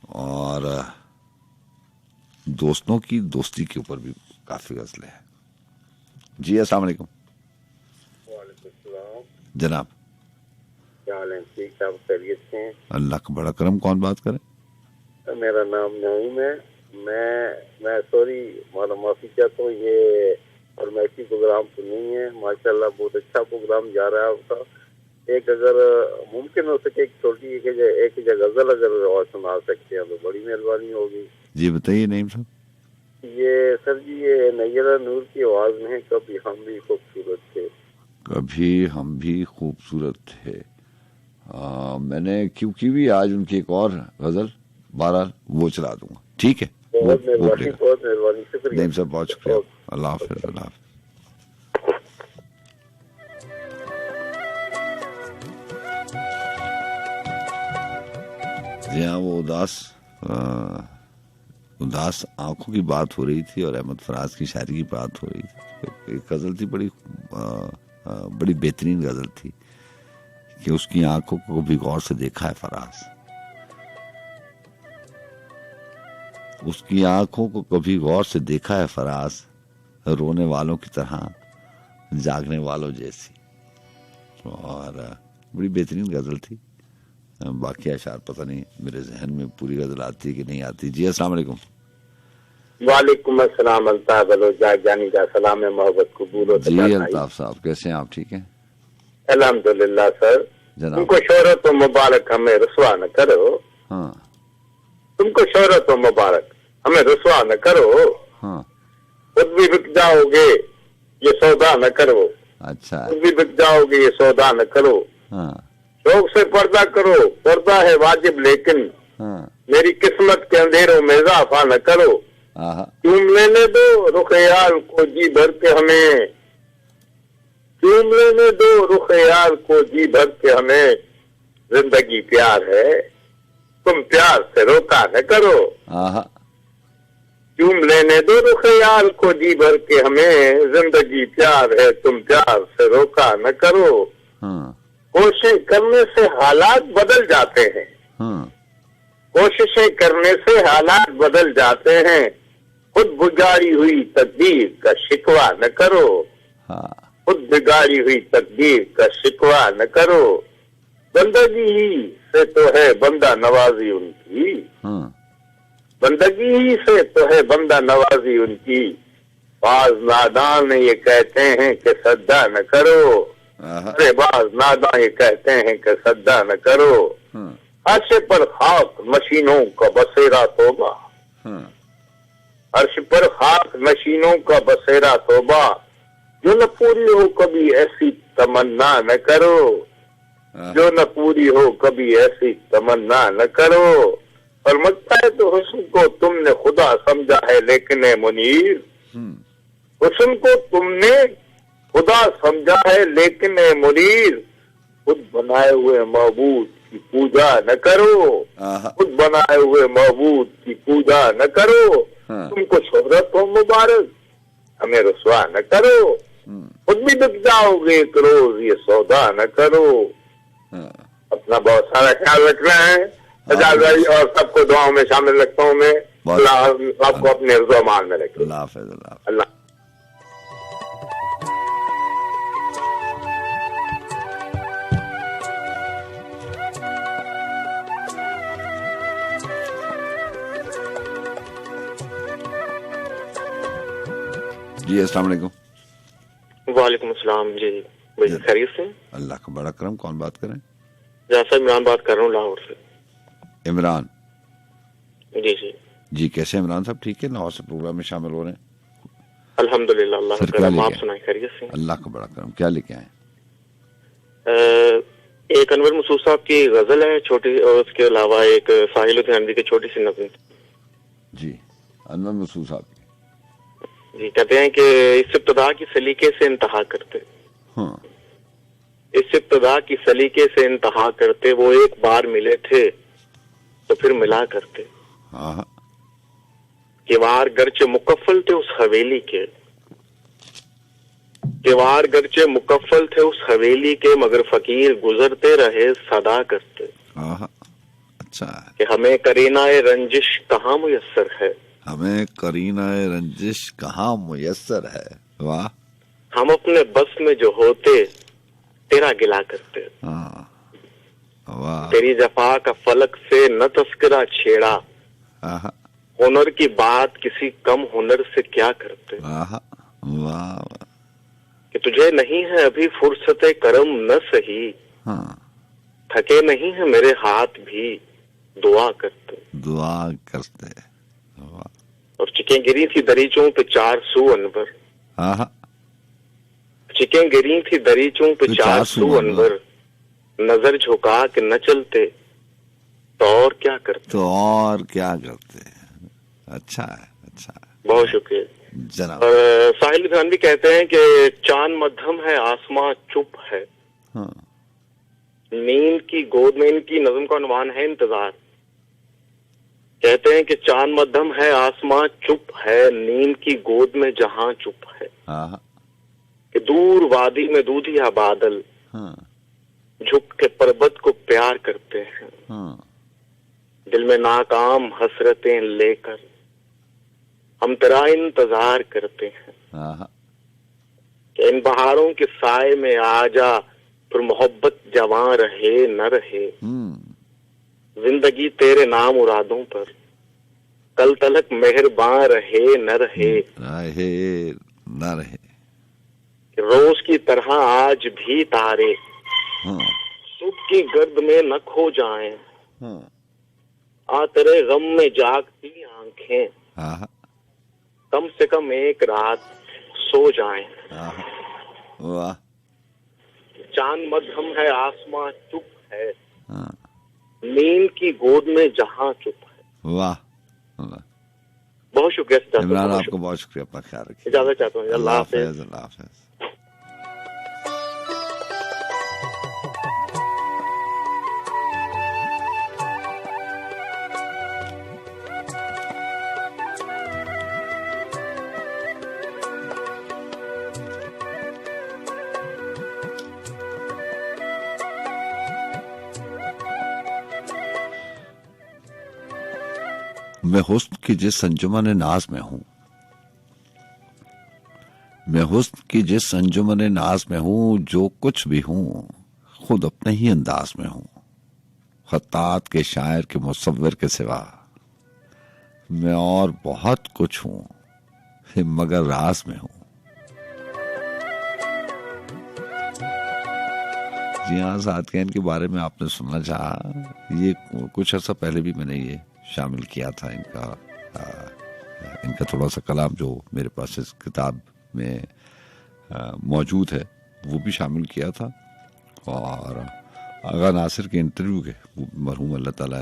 और दोस्तों की दोस्ती के ऊपर भी काफी गजलें हैं। जी अस्सलाम वालेकुम। जनाब क्या हाल है? ठीक, आप खैरियत से हैं? अल्लाह का बड़ा करम। कौन बात करें? मेरा नाम नईम है। मैं सॉरी माफी चाहता हूँ, ये फरमाइशी प्रोग्राम तो नहीं है। माशाल्लाह बहुत अच्छा प्रोग्राम जा रहा है आपका। एक अगर मुमकिन हो सके एक छोटी एक गजल अगर और सुना सकते हैं तो बड़ी मेहरबानी होगी। जी बताइए नईम साहब। ये सर जी, ये नैयरा नूर की आवाज में है, कभी हम भी खूबसूरत थे, कभी हम भी खूबसूरत थे। मैंने क्यों की भी आज उनकी एक और गजल बहरहाल वो चला दूंगा, ठीक है? बहुत मेहरबानी, शुक्रिया नईम साहब, बहुत शुक्रिया। अल्लाह हाफिज़। अल्लाह हाफिज़। जी हाँ, वो उदास आंखों की बात हो रही थी और अहमद फराज की शायरी की बात हो रही थी। एक गजल थी, बड़ी बेहतरीन गजल थी कि उसकी आंखों को भी गौर से देखा है फराज, उसकी आंखों को कभी गौर से देखा है फराज, रोने वालों की तरह जागने वालों जैसी। और बड़ी बेहतरीन गजल थी। बाकी अशार पता नहीं मेरे जहन में पूरी गजल आती है कि नहीं आती। जी अस्सलाम वालेकुम। वालेकुम अस्सलाम। अल्ताफ जानी का सलाम है, मोहब्बत कबूल। जी अल्ताफ साहब, कैसे हैं आप? ठीक है अल्हम्दुलिल्लाह सर। जनाब। तुमको शोहरत मुबारक, हमें रुसवा न करो। हाँ तुमको शोहरत मुबारक, हमें रुसवा न करो। हाँ। खुद भी बिक जाओगे ये सौदा न करो। अच्छा। खुद भी बिक जाओगे ये सौदा न करो। हाँ शौक से पर्दा करो, पर्दा है वाजिब लेकिन हाँ। मेरी किस्मत के अंधेरों में इजाफा न करो। आहा। चूम लेने दो रुख यार को जी भर के हमें, चूम लेने दो रुख यार को जी भर के हमें, जिंदगी प्यार है तुम प्यार से रोका न करो। आहा। चूम लेने दो रुख यार को जी भर के हमें, जिंदगी प्यार है तुम प्यार से रोका न करो। हाँ कोशिश करने से हालात बदल जाते हैं, हाँ। कोशिशें करने से हालात बदल जाते हैं, खुद बिगाड़ी हुई तकदीर का शिकवा न करो। हाँ। खुद बिगाड़ी हुई तकदीर का शिकवा न करो। बंदगी ही से तो है बंदा नवाजी उनकी, हाँ। बंदगी ही से तो है बंदा नवाजी उनकी। बाज नादान ये कहते हैं कि सद्दा न करो। अरे बाज नादान ये कहते हैं कि सद्दा न करो। हाँ। अर्श पर खाक मशीनों का बसेरा तोबा, हाँ। अर्श पर खाक मशीनों का बसेरा तोबा, जो न पूरी हो कभी ऐसी तमन्ना न करो। जो न पूरी हो कभी ऐसी तमन्ना न करो। पर लगता है तो हुस्न को तुमने खुदा समझा है लेकिन ए मुनीर, हुस्न को तुमने खुदा समझा है लेकिन ए मुनीर, खुद बनाए हुए महबूद की पूजा न करो। खुद बनाए हुए महबूद की पूजा न करो। हाँ। तुमको शोहरत हो मुबारक, हमें रुसवा न करो। खुद भी बिक जाओगे एक रोज, ये सौदा न करो। अपना बहुत सारा ख्याल रखना है सजाद भाई, और सबको दुआओं में शामिल रखता हूँ मैं। आपको अपने हिफ्ज़-ओ-अमान में रखें। अल्लाह हाफ़िज़। अल्लाह। जी अस्सलाम वालेकुम। वालेकुम अस्सलाम। जी भाई खैरियत से? अल्लाह का बड़ा करम। कौन बात करें? जैसा इमरान बात कर रहा हूँ लाहौर से। इमरान जी जी जी, कैसे इमरान साहब? ठीक है, लाहौर से प्रोग्राम में शामिल हो रहे हैं। अल्हम्दुलिल्लाह, अल्लाह का करम। आप सुनाए खैरियत से? अल्लाह का बड़ा करम। क्या लेके आए? एक अनवर मसूद साहब की गजल है छोटी, और उसके अलावा एक साहिल लुधियानवी की छोटी सी नज़म। जी अनवर मसूद साहब जी कहते हैं कि इस इब्तिदा की सलीके से इंतहा करते, हाँ। इस इब्तिदा की सलीके से इंतहा करते, वो एक बार मिले थे तो फिर मिला करते। हाँ। किवार गरचे मुकफ्फल थे उस हवेली के, किवार गरचे मुकफ्फल थे उस हवेली के, मगर फकीर गुजरते रहे सदा करते। हाँ। अच्छा है। कि हमें करीनाए रंजिश कहाँ मुयस्सर है, हमें करीनाए रंजिश कहाँ मुयस्सर है। वाह। हम अपने बस में जो होते तेरा गिला करते। हाँ। वाह। तेरी जफा का फलक से न तस्करा छेड़ा, हाँ। हुनर की बात किसी कम हुनर से क्या करते। वाह। वाह। कि तुझे नहीं है अभी फुर्सते करम न सही, हाँ। थके नहीं है मेरे हाथ भी दुआ करते। दुआ करते। वाह। और चिकें गिरी थी दरीचों पे 400 अनवर, हाँ। चिकें गिरी थी दरीचों पे 400 अनवर, नजर झुका के न चलते तो और क्या करते। तो और क्या करते। अच्छा है, अच्छा है। बहुत शुक्रिया जनाब। और साहिल लुधियानवी कहते हैं कि चांद मध्यम है आसमां चुप है। हाँ। नींद की गोद में, इनकी नज़म का उन्वान है इंतजार। कहते हैं कि चांद मध्यम है आसमां चुप है, नींद की गोद में जहां चुप है। हाँ। कि दूर वादी में दूधिया बादल हाँ। झुक के पर्वत को प्यार करते हैं। हाँ। दिल में नाकाम हसरतें लेकर हम तेरा इंतजार करते हैं। हाँ। कि इन बहारों के साए में आजा, फिर मोहब्बत जवां रहे न रहे। जिंदगी तेरे नाम मुरादों पर कल तलक मेहरबान रहे न रहे। रहे न रहे। रोज की तरह आज भी तारे हाँ। सुबह की गर्द में न खो जाएं। हाँ। आ तेरे गम में जागती आंखें हाँ। कम से कम एक रात सो जाएं। हाँ। वाह। चांद मध्यम है आसमां चुप है, हाँ। नींद की गोद में जहां चुप है। वाह। वाह। बहुत शुक्रिया इमरान, आपको बहुत शुक्रिया। अपना ख्याल रखिए। इजाजत चाहता हूँ। अल्लाह हाफिज। अल्लाह हाफिज। मैं हुस्न की जिस अंजुमन नाज में हूं, मैं हुस्न की जिस अंजुमन नाज में हूं, जो कुछ भी हूं खुद अपने ही अंदाज में हूं। खत्तात के शायर के मुसव्विर के सिवा मैं और बहुत कुछ हूं, मगर राज में हूं। जी हाँ, सादकैन के बारे में आपने सुनना चाहा। ये कुछ अर्सा पहले भी मैंने ये शामिल किया था। इनका थोड़ा सा कलाम जो मेरे पास इस किताब में मौजूद है वो भी शामिल किया था। और आगा नासिर के इंटरव्यू के, मरहूम अल्लाह ताला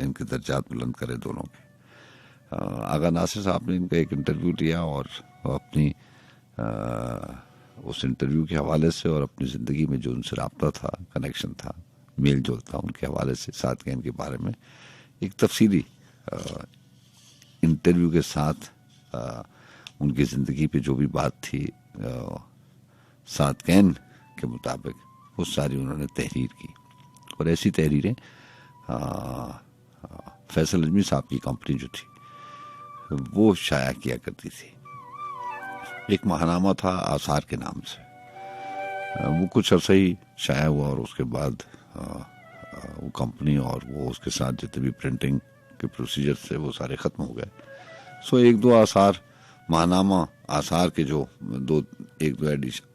इनके दर्जात बुलंद करे दोनों के, आगा नासिर साहब ने इनका एक इंटरव्यू लिया और अपनी उस इंटरव्यू के हवाले से और अपनी ज़िंदगी में जो उनसे रब्ता था, कनेक्शन था, मेल जोल था, उनके हवाले से सादकैन के बारे में एक तफसीली इंटरव्यू के साथ उनकी ज़िंदगी पे जो भी बात थी सादकैन के मुताबिक वो सारी उन्होंने तहरीर की। और ऐसी तहरीरें फैसल अजमी साहब की कंपनी जो थी वो शाया किया करती थी। एक महानामा था आसार के नाम से, वो कुछ अर्सा ही शाया हुआ और उसके बाद वो कंपनी और वो उसके साथ जितने भी प्रिंटिंग के प्रोसीजर थे वो सारे ख़त्म हो गए। सो एक दो आसार महानामा आसार के जो एक दो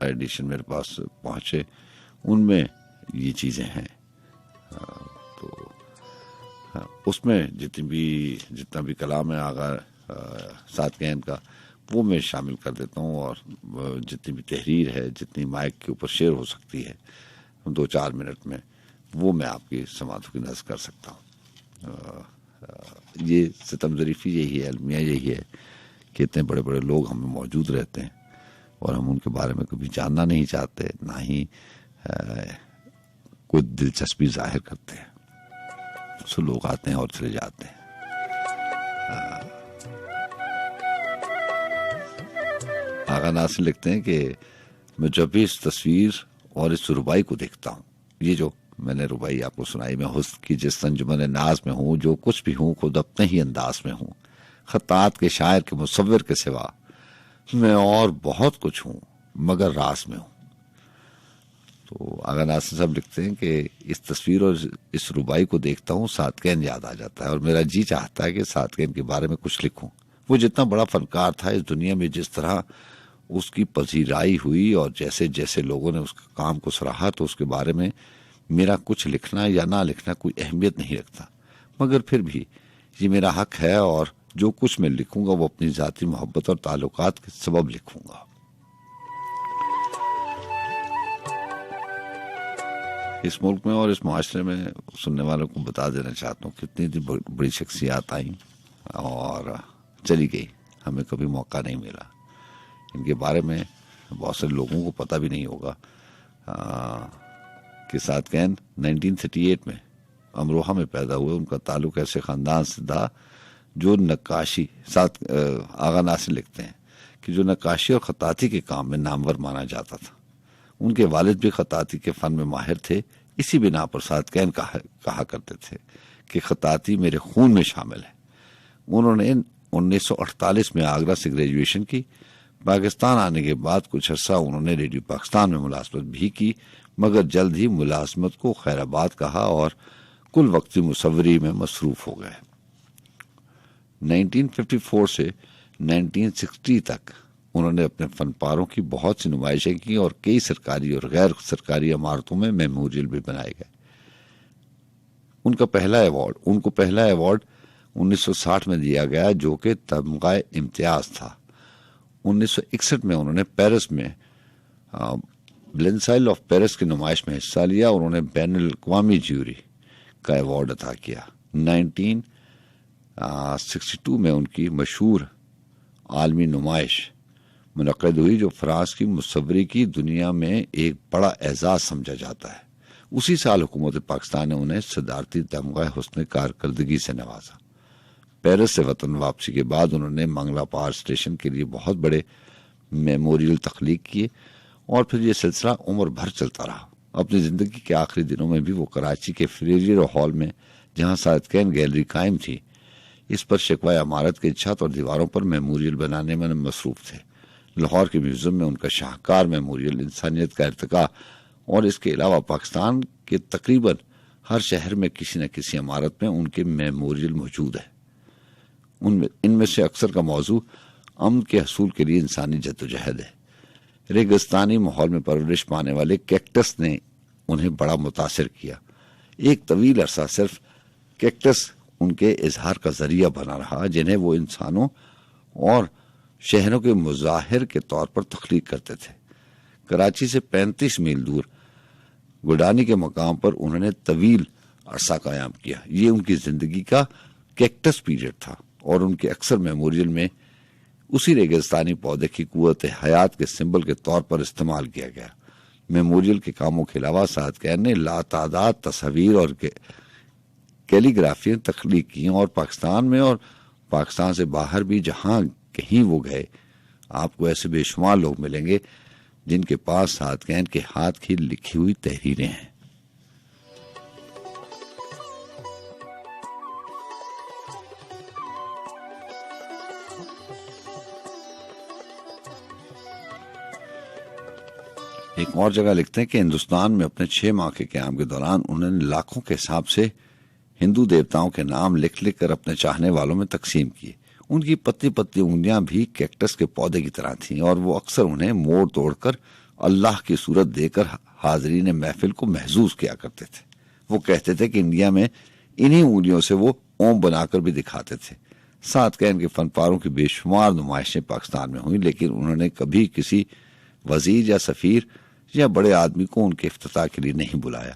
एडिशन मेरे पास पहुंचे, उनमें ये चीज़ें हैं। तो उसमें जितना भी कलाम है आगा सादकैन का वो मैं शामिल कर देता हूँ, और जितनी भी तहरीर है, जितनी माइक के ऊपर शेयर हो सकती है 2-4 मिनट में, वो मैं आपकी समातों की नज़र कर सकता हूँ। ये सितम ज़रीफ़ी यही है, अलमिया यही है कि इतने बड़े बड़े लोग हमें मौजूद रहते हैं और हम उनके बारे में कभी जानना नहीं चाहते, ना ही कोई दिलचस्पी जाहिर करते हैं। सो लोग आते हैं और चले जाते हैं। आगा नासिर लिखते हैं कि मैं जब भी इस तस्वीर और इस रुबाई को देखता हूँ, ये जो मैंने रुबाई आपको सुनाई, मैं हुस्न की जिस अंजुमन नाज में हूँ, जो कुछ भी हूँ खुद अपने ही अंदाज में हूँ, खत्तात के शायर के मुसव्विर के सिवा मैं और बहुत कुछ हूँ मगर रास में हूँ। तो आगा नासिर साहब लिखते हैं कि इस तस्वीर और इस रुबाई को देखता हूँ सादकैन याद आ जाता है और मेरा जी चाहता है कि सादकैन के बारे में कुछ लिखूं। वो जितना बड़ा फनकार था इस दुनिया में, जिस तरह उसकी पजीराई हुई और जैसे जैसे लोगों ने उसके काम को सराहा, तो उसके बारे में मेरा कुछ लिखना या ना लिखना कोई अहमियत नहीं रखता, मगर फिर भी ये मेरा हक है और जो कुछ मैं लिखूंगा वो अपनी ज़ाती मोहब्बत और ताल्लुकात के सबब लिखूंगा। इस मुल्क में और इस माशरे में सुनने वालों को बता देना चाहता हूँ कितनी बड़ी शख्सियात आई और चली गई, हमें कभी मौका नहीं मिला। इनके बारे में बहुत सारे लोगों को पता भी नहीं होगा कि सादकैन 1938 में अमरोहा में पैदा हुए। उनका ताल्लुक ऐसे ख़ानदान से था जो नक्काशी, आगा नासिर लिखते हैं कि जो नक्काशी और ख़ताती के काम में नामवर माना जाता था। उनके वालिद भी ख़ताती के फ़न में माहिर थे। इसी बिना पर सादकैन कहा करते थे कि ख़ताती मेरे खून में शामिल है। उन्होंने 1948 में आगरा से ग्रेजुएशन की। पाकिस्तान आने के बाद कुछ अर्सा उन्होंने रेडियो पाकिस्तान में मुलाजमत भी की, मगर जल्द ही मुलाजमत को खैराबाद कहा और कुल वक्ती मुसव्वरी में मसरूफ हो गए। 1954 से 1960 तक उन्होंने अपने फनपारों की बहुत सी नुमाइशें की और कई सरकारी और गैर सरकारी इमारतों में मेमोरियल भी बनाए गए। उनको पहला अवार्ड 1960 में दिया गया जो कि तमगा इम्तियाज था। 1961 में उन्होंने पेरिस में ब्लेंसाइल ऑफ पेरिस की नुमाइश में हिस्सा लिया। उन्होंने बैनुल अक़वामी ज्यूरी का अवार्ड अता किया। 1962 में उनकी मशहूर आलमी नुमाइश मुनक़्क़िद हुई जो फ्रांस की मुसव्वरी की दुनिया में एक बड़ा एजाज समझा जाता है। उसी साल हुकूमत पाकिस्तान ने उन्हें सदारती तमगा हुस्न कारकर्दगी से नवाजा। पेरिस से वतन वापसी के बाद उन्होंने मंगला पार स्टेशन के लिए बहुत बड़े मेमोरियल तख्लीक किए और फिर यह सिलसिला उम्र भर चलता रहा। अपनी ज़िंदगी के आखिरी दिनों में भी वो कराची के फ्रेजियर हॉल में, जहाँ सादकैन गैलरी कायम थी, इस पर शिकवा इमारत के छत और दीवारों पर मेमोरियल बनाने में मसरूफ थे। लाहौर के म्यूजियम में उनका शाहकार मेमोरियल इंसानियत का इर्तिका और इसके अलावा पाकिस्तान के तकरीबन हर शहर में किसी न किसी इमारत में उनके मेमोरियल मौजूद है। इनमें से अक्सर का मौजू अमन के हसूल के लिए इंसानी जद्दोजहद है। रेगिस्तानी माहौल में परवरिश पाने वाले कैक्टस ने उन्हें बड़ा मुतासिर किया। एक तवील अरसा सिर्फ कैक्टस उनके इजहार का जरिया बना रहा, जिन्हें वो इंसानों और शहरों के मुजाहिर के तौर पर तख्लीक करते थे। कराची से 35 मील दूर गुडानी के मकाम पर उन्होंने तवील अरसा कायम किया। ये उनकी जिंदगी का कैक्टस पीरियड था और उनके अक्सर मेमोरियल में उसी रेगिस्तानी पौधे की कुव्वत हयात के सिंबल के तौर पर इस्तेमाल किया गया। मेमोरियल के कामों के अलावा सादकैन ने लातादाद तस्वीर और कैलीग्राफियां तख्लीक की और पाकिस्तान में और पाकिस्तान से बाहर भी जहां कहीं वो गए, आपको ऐसे बेशुमार लोग मिलेंगे जिनके पास सादकैन के हाथ की लिखी हुई तहरीरें हैं। एक और जगह लिखते हैं कि हिंदुस्तान में अपने 6 माह के क़याम के दौरान उन्होंने लाखों के हिसाब से हिंदू देवताओं के नाम लिख लिख कर अपने चाहने वालों में तकसीम किए। उनकी पतली पतली उंगलियां भी कैक्टस के पौधे की तरह थीं और वो अक्सर उन्हें मोड़ तोड़कर अल्लाह की सूरत देकर हाजरीन महफिल को महसूस किया करते थे। वो कहते थे कि इंडिया में इन्हीं उंगलियों से वो ओम बनाकर भी दिखाते थे। सादकैन के फनपारों की बेशुमार नुमाइशें पाकिस्तान में हुई, लेकिन उन्होंने कभी किसी वजीर या सफीर या बड़े आदमी को उनके इफ्तिताह के लिए नहीं बुलाया।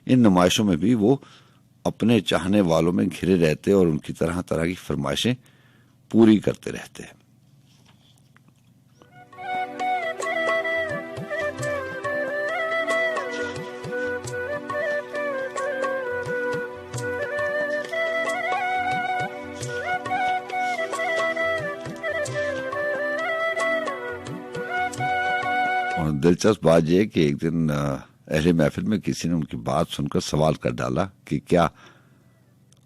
इन नुमाइशों में भी वो अपने चाहने वालों में घिरे रहते और उनकी तरह तरह की फरमाइशें पूरी करते रहते हैं। और दिलचस्प बात यह है कि एक दिन अहले महफिल में किसी ने उनकी बात सुनकर सवाल कर डाला कि क्या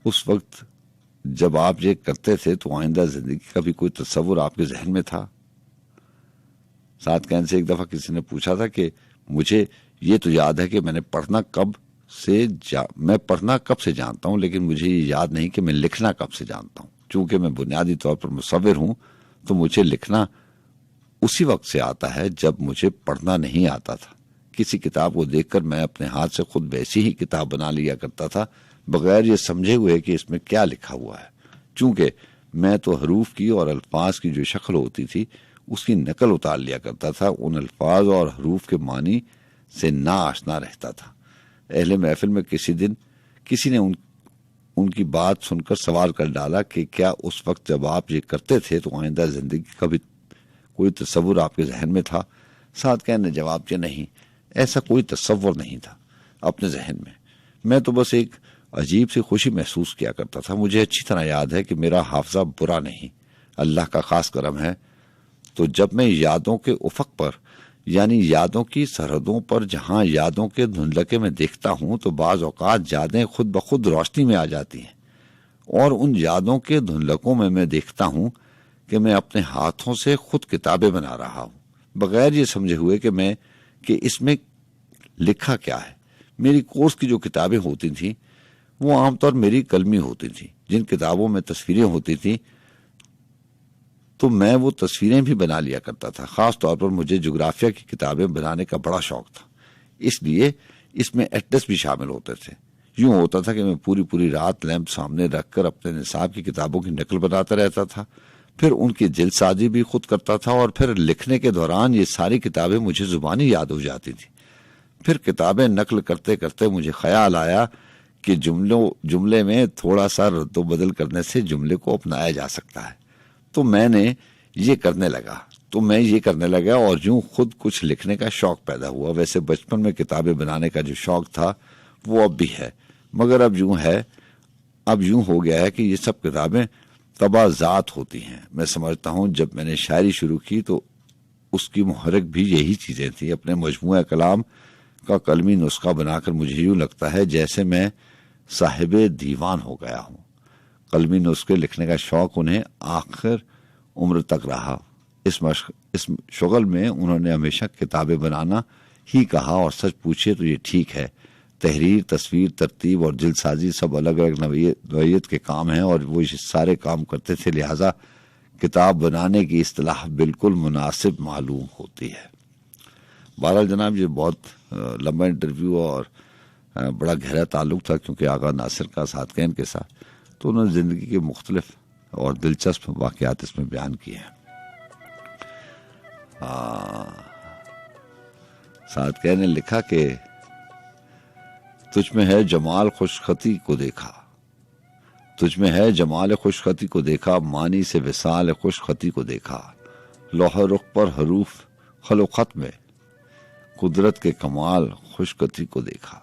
उस वक्त जब आप ये करते थे तो आइंदा जिंदगी का भी कोई तस्वुर आपके जहन में था। सादकैन से एक दफा किसी ने पूछा था कि मुझे ये तो याद है कि मैं पढ़ना कब से जानता हूं, लेकिन मुझे ये याद नहीं कि मैं लिखना कब से जानता हूं। चूंकि मैं बुनियादी तौर पर मुसव्विर हूं तो मुझे लिखना उसी वक्त से आता है जब मुझे पढ़ना नहीं आता था। किसी किताब को देखकर मैं अपने हाथ से खुद वैसी ही किताब बना लिया करता था, बगैर ये समझे हुए कि इसमें क्या लिखा हुआ है। चूंकि मैं तो हरूफ की और अल्फाज की जो शक्ल होती थी उसकी नकल उतार लिया करता था, उन अल्फाज और हरूफ के मानी से ना आशना रहता था। अहले महफिल में किसी दिन किसी ने उनकी बात सुनकर सवाल कर डाला कि क्या उस वक्त जब आप ये करते थे तो आइंदा जिंदगी का भी कोई तस्वुर आपके जहन में था। सादकैन ने जवाब दिया, नहीं, ऐसा कोई तस्वुर नहीं था अपने जहन में। मैं तो बस एक अजीब सी खुशी महसूस किया करता था। मुझे अच्छी तरह याद है कि मेरा हाफजा बुरा नहीं, अल्लाह का खास करम है। तो जब मैं यादों के उफक पर यानी यादों की सरहदों पर जहां यादों के धुंधलके में देखता हूं तो बाज औकात यादें खुद ब खुद रोशनी में आ जाती हैं और उन यादों के धुंधलकों में मैं देखता हूं कि मैं अपने हाथों से खुद किताबें बना रहा हूं, बगैर ये समझे हुए कि इसमें लिखा क्या है। मेरी कोर्स की जो किताबें होती थीं वो आमतौर मेरी कलमी होती थी। जिन किताबों में तस्वीरें होती थी तो मैं वो तस्वीरें भी बना लिया करता था। खास तौर पर मुझे जोग्राफिया की किताबें बनाने का बड़ा शौक था, इसलिए इसमें एटलस भी शामिल होते थे। यूं होता था कि मैं पूरी पूरी रात लैंप सामने रखकर अपने निसाब की किताबों की नकल बनाता रहता था, फिर उनकी जिल्दसाजी भी खुद करता था और फिर लिखने के दौरान ये सारी किताबें मुझे जुबानी याद हो जाती थी। फिर किताबें नकल करते करते मुझे ख्याल आया कि जुमले में थोड़ा सा रद्दो बदल करने से जुमले को अपनाया जा सकता है। तो मैं ये करने लगा और यूं खुद कुछ लिखने का शौक पैदा हुआ। वैसे बचपन में किताबें बनाने का जो शौक था वो अब भी है, मगर अब यूं हो गया है कि ये सब किताबें तबाजात होती हैं। मैं समझता हूं जब मैंने शायरी शुरू की तो उसकी मुहर्रिक भी यही चीजें थी। अपने मजमूआ कलाम का कलमी नुस्खा बनाकर मुझे यूं लगता है जैसे मैं साहिबे दीवान हो गया हूं। कलमी नुस्खे लिखने का शौक उन्हें आखिर उम्र तक रहा। इस शुगल में उन्होंने हमेशा किताबें बनाना ही कहा और सच पूछे तो ये ठीक है। तहरीर, तस्वीर, तरतीब और जिल्दसाजी सब अलग अलग नौइयत के काम हैं और वो ये सारे काम करते थे, लिहाजा किताब बनाने की इस्तिलाह बिल्कुल मुनासिब मालूम होती है। बहरहाल जनाब, ये बहुत लंबा इंटरव्यू और बड़ा गहरा ताल्लुक था क्योंकि आगा नासिर का सादकैन के साथ, तो उन्होंने जिंदगी के मुख्तलिफ और दिलचस्प वाक़यात इसमें बयान किए हैं। सादकैन ने लिखा कि तुझ में है जमाल खुशखती को देखा, तुझ में है जमाल खुशखती को देखा, मानी से विसाल खुशखती को देखा, लौह रुख पर हरूफ खलो खत में कुदरत के कमाल खुशखती को देखा।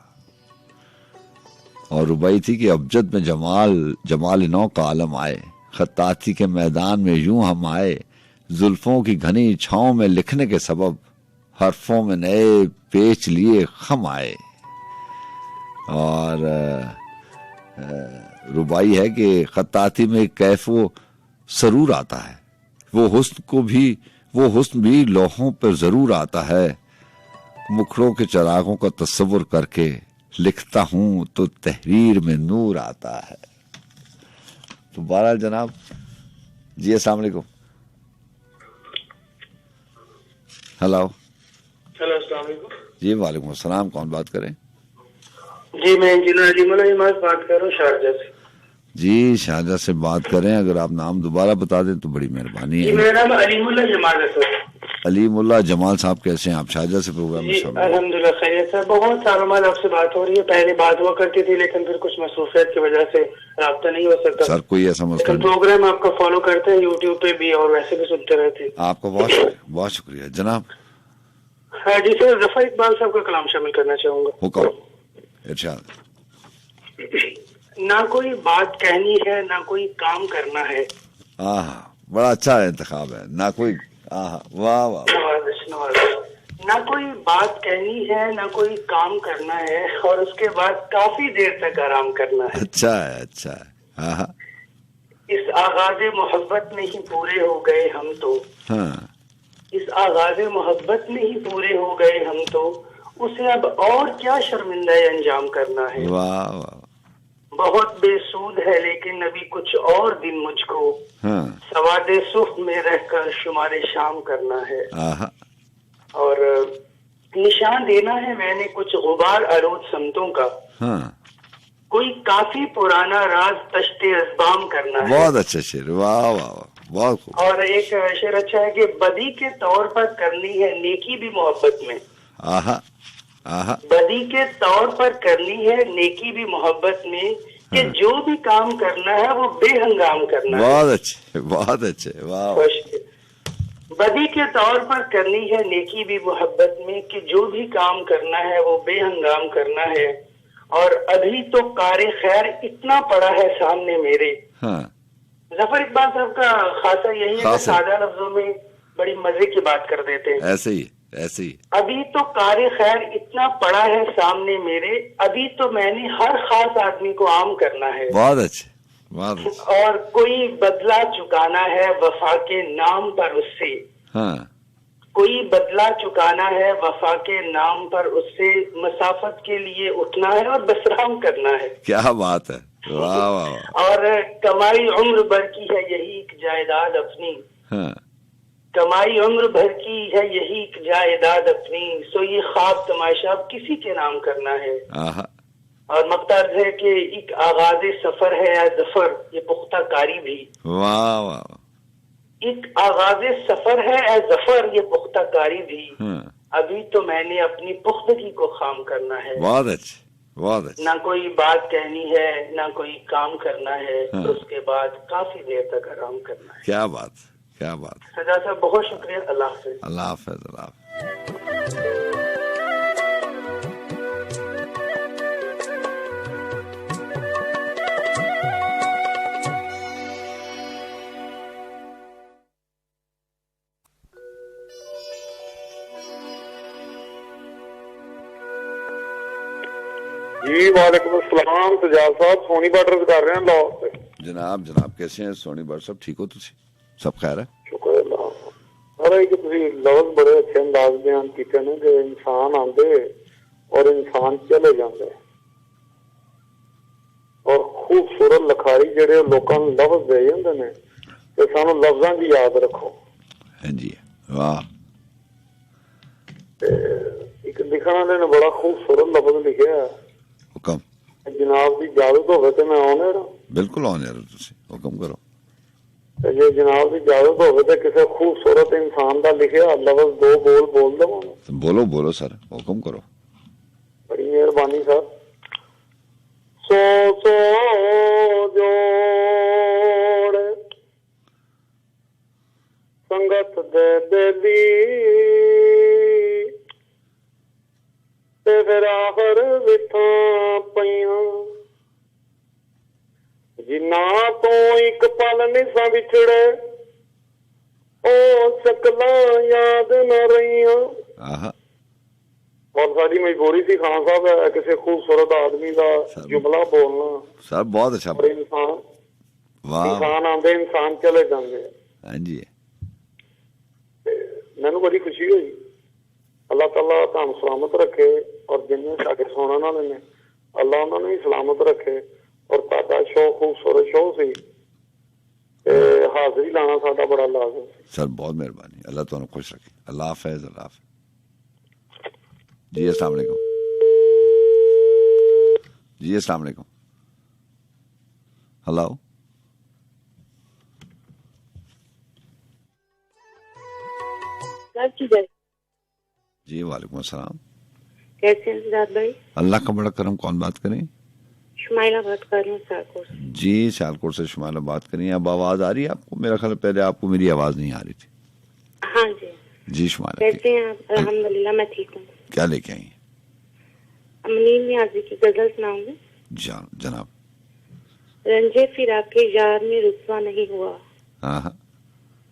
और रुबाई थी कि अबजद में जमाल नौ का आलम आए, खत्ताती के मैदान में यूं हम आए, जुल्फों की घनी छांव में लिखने के सबब हरफों में नए पेच लिए खम आए। और रुबाई है कि खत्ताती में कैफ वो सरूर आता है, वो हुस्न भी लौहों पर जरूर आता है। मुखड़ों के चरागों का तस्वुर करके लिखता हूं तो तहरीर में नूर आता है। तो बहरहाल जनाब जी, अस्सलाम वालेकुम। हेलो अस्सलाम वालेकुम। जी वालेकुम अस्सलाम, कौन बात करें? जी मैं इंजीनियर अलीमुल्ला जमाल बात कर रहा हूँ शारजा से। जी शारजा से बात करें, अगर आप नाम दोबारा बता दें तो बड़ी मेहरबानी जी है। मेरा नाम अलीमुल्ला जमाल है सर। अलीमुल्ला जमाल साहब, कैसे हैं आप? शारजा से प्रोग्राम में जी शामिल। अल्हम्दुलिल्लाह खैरियत सर। बहुत सालों बाद आपसे बात हो रही है, पहले बात हुआ करती थी लेकिन फिर कुछ मसरूफियत की वजह से राब्ता नहीं हो सकता। सर कोई ऐसा मसला लेकिन नहीं। प्रोग्राम आपका फॉलो करते हैं यूट्यूब पे भी और वैसे भी सुनते रहते हैं। आपका बहुत शुक्रिया जनाब। हाँ जी सर, जफर इकबाल साहब का कलाम शामिल करना चाहूंगा। हुक्म इरशाद। ना कोई बात कहनी है ना कोई काम करना है। बड़ा अच्छा इंतखाब है। ना कोई वाह वाह। ना कोई बात कहनी है ना कोई काम करना है और उसके बाद काफी देर तक आराम करना है। अच्छा है, अच्छा है। हाँ इस आगाज़े मोहब्बत में ही पूरे हो गए हम तो। हाँ। इस आगाज़े मोहब्बत में ही पूरे हो गए हम तो, उसे अब और क्या शर्मिंदा अंजाम करना है। वाह वाह। बहुत बेसूद है लेकिन अभी कुछ और दिन मुझको सवादे सुख में रहकर शुमारे शाम करना है। और निशान देना है मैंने कुछ गुबार आलूद समतों का। कोई काफी पुराना राज तश्ते अज़बाम करना है। बहुत अच्छा शेर, वाह वाह, बहुत खूब। और एक शेर अच्छा है कि बदी के तौर पर करनी है नेकी भी मोहब्बत में। बदी के तौर पर करनी है नेकी भी मोहब्बत में, कि जो भी काम करना है वो बेहंगाम करना है। बहुत अच्छे, बहुत अच्छे, वाह। बदी के तौर पर करनी है नेकी भी मोहब्बत में, कि जो भी काम करना है वो बेहंगाम करना है। और अभी तो कारे खैर इतना पड़ा है सामने मेरे। जफर इकबाल साहब का खासा यही है कि सादा लफ्जों में बड़ी मजे की बात कर देते हैं। ऐसे ही ऐसे ही। अभी तो कारे खैर इतना पड़ा है सामने मेरे, अभी तो मैंने हर खास आदमी को आम करना है। बहुत अच्छे, बहुत अच्छे। और कोई बदला चुकाना है वफा के नाम पर उससे। कोई बदला चुकाना है वफा के नाम पर उससे, मसाफत के लिए उठना है और बसराम करना है। क्या बात है, वाह वाह। और कमाई उम्र भर की है यही एक जायदाद अपनी। कमाई उम्र भर की है यही एक जायदाद अपनी, सो ये ख्वाब तमाशा अब किसी के नाम करना है। और मकसद है कि एक आगाज़े सफर है या जफर, ये पुख्ता कारी भी। वाह वाह। एक आगाज़े सफर है या जफर, ये पुख्ता कारी भी। अभी तो मैंने अपनी पुख्तगी को खाम करना है। बहुत अच्छे, बहुत अच्छे। ना कोई बात कहनी है ना कोई काम करना है, तो उसके बाद काफी देर तक आराम करना है। क्या बात, क्या बात। सजा साहब बहुत शुक्रिया। अल्लाह हाफ़िज़। अल्लाह हाफ़िज़, अल्लाह हाफ़िज़। जी वालेकुम अस्सलाम। सजाद साहब सोनी बॉर्डर कर रहे हैं लाहौर से। जनाब जनाब कैसे हैं सोनी बट साहब? ठीक हो तुसी? सब खैर है? शुक्र अल्लाह। अरे कि तुसी लफ्ज़ बड़े अच्छे अंदाज बयान कीते ने कि इंसान आंदे और इंसान चले जाते और खूबसूरत लिखाई जेडे लोकां नूं लफ्ज़ दे जांदे ने ते सानू लफ्ज़ां दी याद रखो। हां जी, वाह। एक लिखण वाले ने बड़ा खूबसूरत लफ्ज़ लिखिया है। हुक्म। जनाब की इजाजत होवे ते मैं ऑनर हां। बिल्कुल ऑनर हो तुसी, हुक्म करो। ते जे जनाब की इजाजत होवे ते किसी खूबसूरत इंसान दा लिखिया लफ्ज़ दो बोल दवां। बोलो बोलो सर, हुक्म करो। बड़ी मेहरबानी सर। सो जोड़ संगत दे बेली ते फिर आखर विथां पईयां, जिन्ना तो एक पल निसा विछड़े ओ शकलां याद न रहियां। और साड़ी मजबूरी थी खान साहब किसी खूबसूरत आदमी का जुमला बोलना। सर बहुत अच्छा। इंसान आते इंसान चले जाते। हाँ जी, मैनू बड़ी खुशी हुई। अल्लाह ताला तुम सलामत रखे और जिन्हें साडे सुनने वाले ने अल्लाह उन्होंने भी सलामत रखे। और ताड़ा शो खूबसूरत शो सी, हाजिरी लाना साडा बड़ा लाजम। सर बहुत मेहरबानी, अल्लाह तुम खुश रखे। अल्लाह हाफिज़। अल्लाह हाफिज़ जी। अस्सलाम वालेकुम जी। अस्सलाम वालेकुम। हेलो जी। वालेकुम अस्सलाम। कैसे हैं सिद्धार्थ भाई? अल्लाह का बड़ा करम। कौन बात करें? शुमाइला बात कर रही हूँ सियालकोट से। जी, सियालकोट से शुमाइला बात करें। अब आवाज आ रही है आपको? मेरा ख्याल पहले आपको मेरी आवाज नहीं आ रही थी। हाँ जी जी शुमाइला, कैसे हैं आप? अल्हम्दुलिल्लाह मैं ठीक हूँ। क्या लेके आई? अमनीन नियाज़ी की गजल सुनाऊंगी। जनाब। रंजे फिराके यार में रुस्वा नहीं हुआ,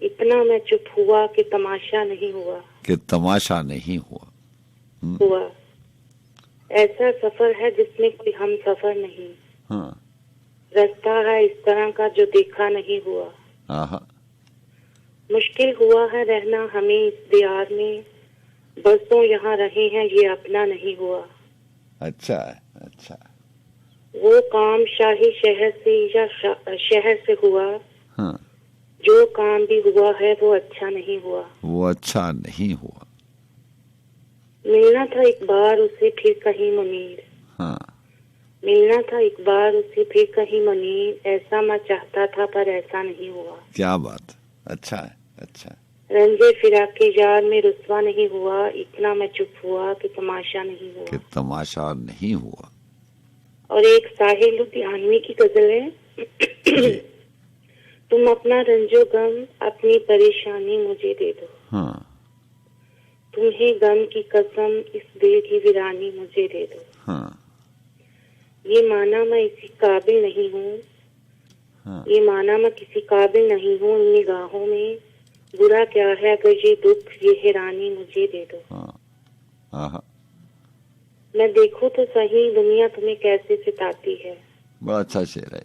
इतना मैं चुप हुआ कि तमाशा नहीं हुआ। कि तमाशा नहीं हुआ। हुआ ऐसा सफर है जिसमें कोई हम सफर नहीं। हाँ। रास्ता है इस तरह का जो देखा नहीं हुआ। मुश्किल हुआ है रहना हमें इस दियार में, बरसों यहाँ रहे हैं ये अपना नहीं हुआ। अच्छा अच्छा। वो काम शाही शहर से या शहर से हुआ। हाँ। जो काम भी हुआ है वो अच्छा नहीं हुआ। वो अच्छा नहीं हुआ। मिलना था एक बार उसे फिर कहीं मुनीर। हाँ। मिलना था एक बार उसे फिर कहीं मुनीर, ऐसा मैं चाहता था पर ऐसा नहीं हुआ। क्या बात। अच्छा है। अच्छा। रंजे फिराके यार में रुस्वा नहीं हुआ, इतना मैं चुप हुआ कि तमाशा नहीं हुआ। कि तमाशा नहीं हुआ। और एक साहिल लुधियानवी की गजल है। तुम अपना रंजो गम अपनी परेशानी मुझे दे दो। हाँ। तुम्हें गम की कसम इस दिल की वीरानी मुझे दे दो। हाँ। ये माना मैं इसी काबिल नहीं हूँ। हाँ। ये माना मैं किसी काबिल नहीं हूँ इन निगाहों में, बुरा क्या है अगर ये दुख ये हैरानी मुझे दे दो। हाँ। मैं देखूं तो सही दुनिया तुम्हें कैसे सिताती है। बड़ा अच्छा शेर है।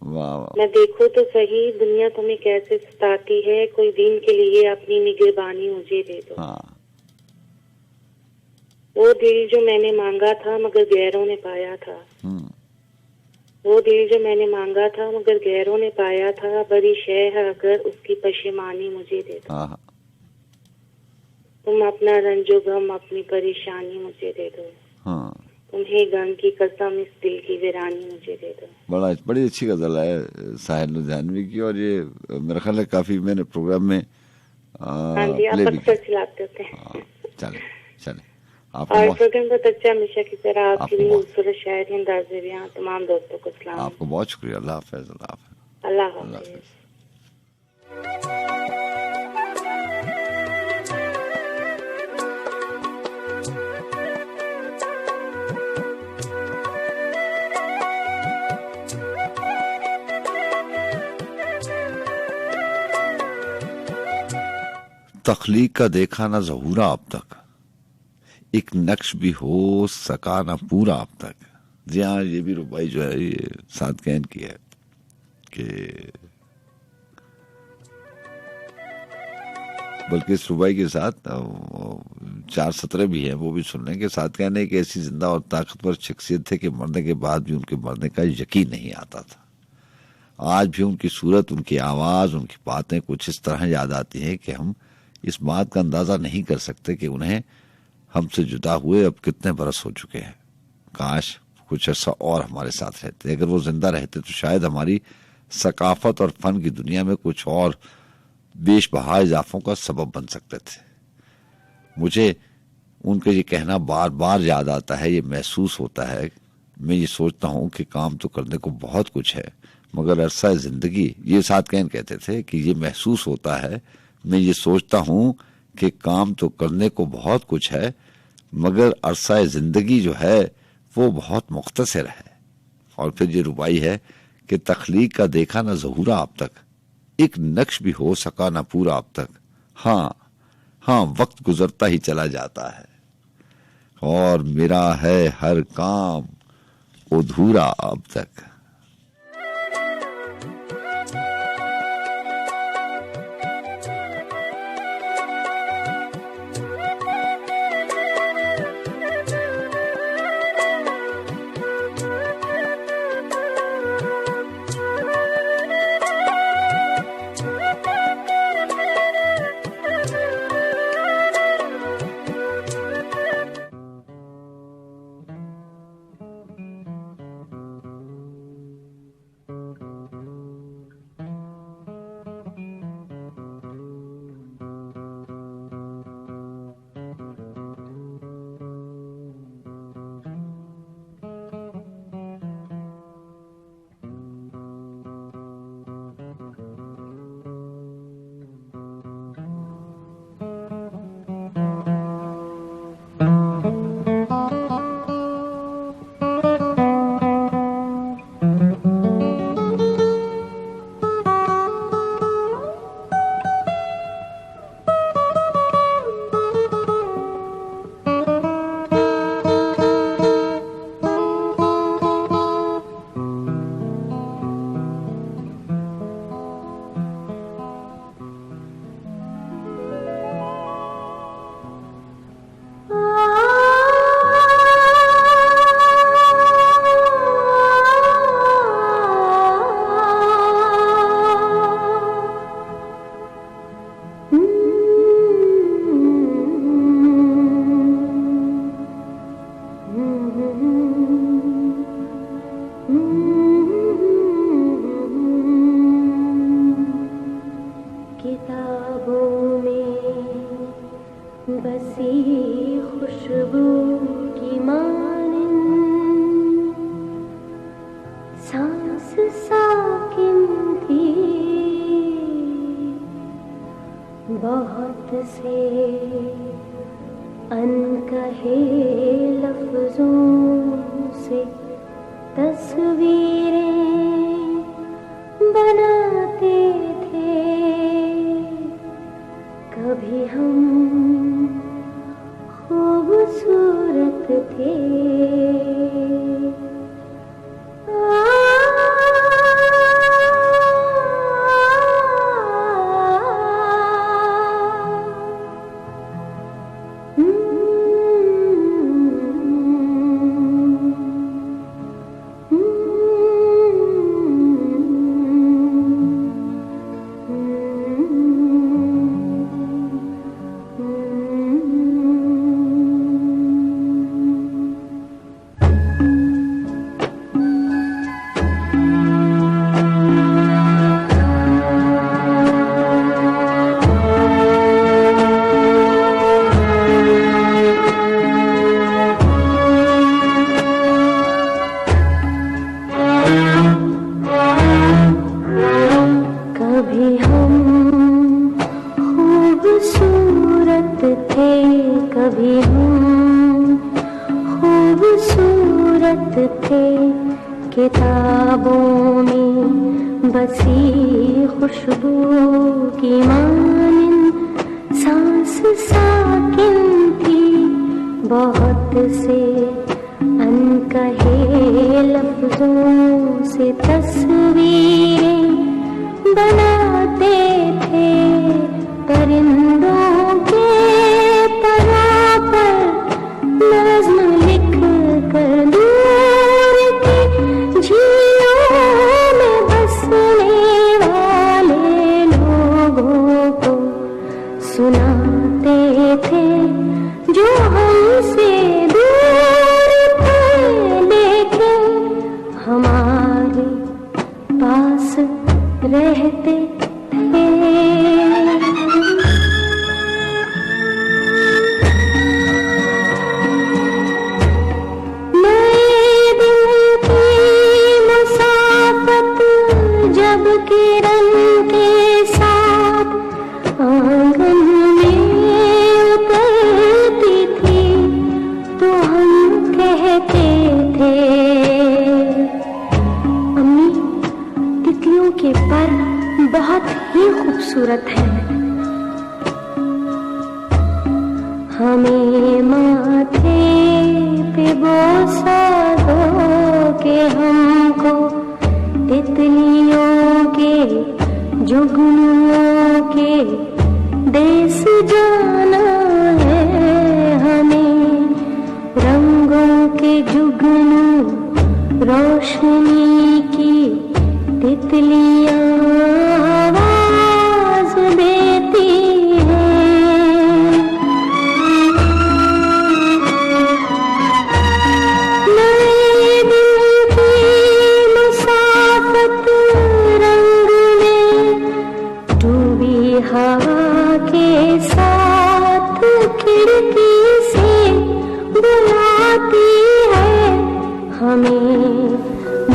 वाह वाह। मैं देखूं तो सही दुनिया तुम्हें कैसे सिताती है, कोई दिन के लिए अपनी निगहबानी मुझे दे दो। हाँ। वो दिल जो मैंने मांगा था मगर गैरों ने पाया था। वो दिल जो मैंने मांगा था मगर गैरों ने पाया था, बड़ी शय है अगर उसकी पशेमानी मुझे दे दो। तुम अपना रंजो गम अपनी परेशानी मुझे दे दो। हाँ। तुम्हें गम की कसम इस दिल की वीरानी मुझे दे दो। बड़ी अच्छी गजल है साहिल लुधियानवी की, और ये मेरा ख्याल है काफी मैंने प्रोग्राम में आप अक्सर चलाते होते हैं। चले चले। और प्रोग्राम बहुत अच्छा, हमेशा की तरह आपकी भी खूबसूरत शायरी अंदाज़े भी हैं। तमाम दोस्तों को सलाम। आपको बहुत शुक्रिया। अल्लाह हाफिज़। अल्लाह हाफिज़। अल्लाह हाफिज़। तख्लीक का देखा ना ज़हूरा अब तक, एक नक्श भी हो सका ना पूरा अब तक। जी हाँ, ये भी रुबाई जो है ये सादकैन की है कि बल्कि इस रुबाई के साथ 4 सतरे भी हैं, वो भी सुन लें कि सादकैन एक ऐसी जिंदा और ताकतवर शख्सियत थे कि मरने के बाद भी उनके मरने का यकीन नहीं आता था। आज भी उनकी सूरत, उनकी आवाज़, उनकी बातें कुछ इस तरह याद आती हैं कि हम इस बात का अंदाज़ा नहीं कर सकते कि उन्हें हमसे जुदा हुए अब कितने बरस हो चुके हैं। काश कुछ अर्सा और हमारे साथ रहते। अगर वो जिंदा रहते तो शायद हमारी सकाफत और फन की दुनिया में कुछ और बेशबहा इजाफों का सबब बन सकते थे। मुझे उनका ये कहना बार बार याद आता है। ये महसूस होता है, मैं ये सोचता हूँ कि काम तो करने को बहुत कुछ है मगर अरसा जिंदगी, ये सादकैन कहते थे कि ये महसूस होता है, मैं ये सोचता हूँ कि काम तो करने को बहुत कुछ है मगर अरसा जिंदगी जो है वो बहुत मुख्तसर है। और फिर ये रुबाई है कि तख्लीक का देखा ना ज़हूरा अब तक, एक नक्श भी हो सका ना पूरा अब तक। हाँ हाँ, वक्त गुजरता ही चला जाता है और मेरा है हर काम अधूरा अब तक। बहुत से अनकहे लफ्जों से तस्वीरें बनाते थे। कभी हम खूबसूरत थे, किताबों में बसी खुशबू की मानिंद सांस साकिन थी। बहुत से अनकहे लफ्जों से तस्वीरें बनाते थे। परिंदों के परों पर नज़्म लिख कर दूर की झीलों में बसने वाले लोगों को सुनाते थे, जो हमसे दूर थे लेकिन हमारे पास रहते थे। किरण के साथ आंगन में उतरती थी तो हम कहते थे, अम्मी तितलियों के पर बहुत ही खूबसूरत है। हमें माथे पे बोसा दो के हमको तितलियों के जुगनुओं के देश जाना है। हमें रंगों के जुगनू रोशनी की तितलियां आवाज देती हैं। नए दिन की मुसाफत रंग में डूबी हवा के साथ खिड़की से बुलाती है हमें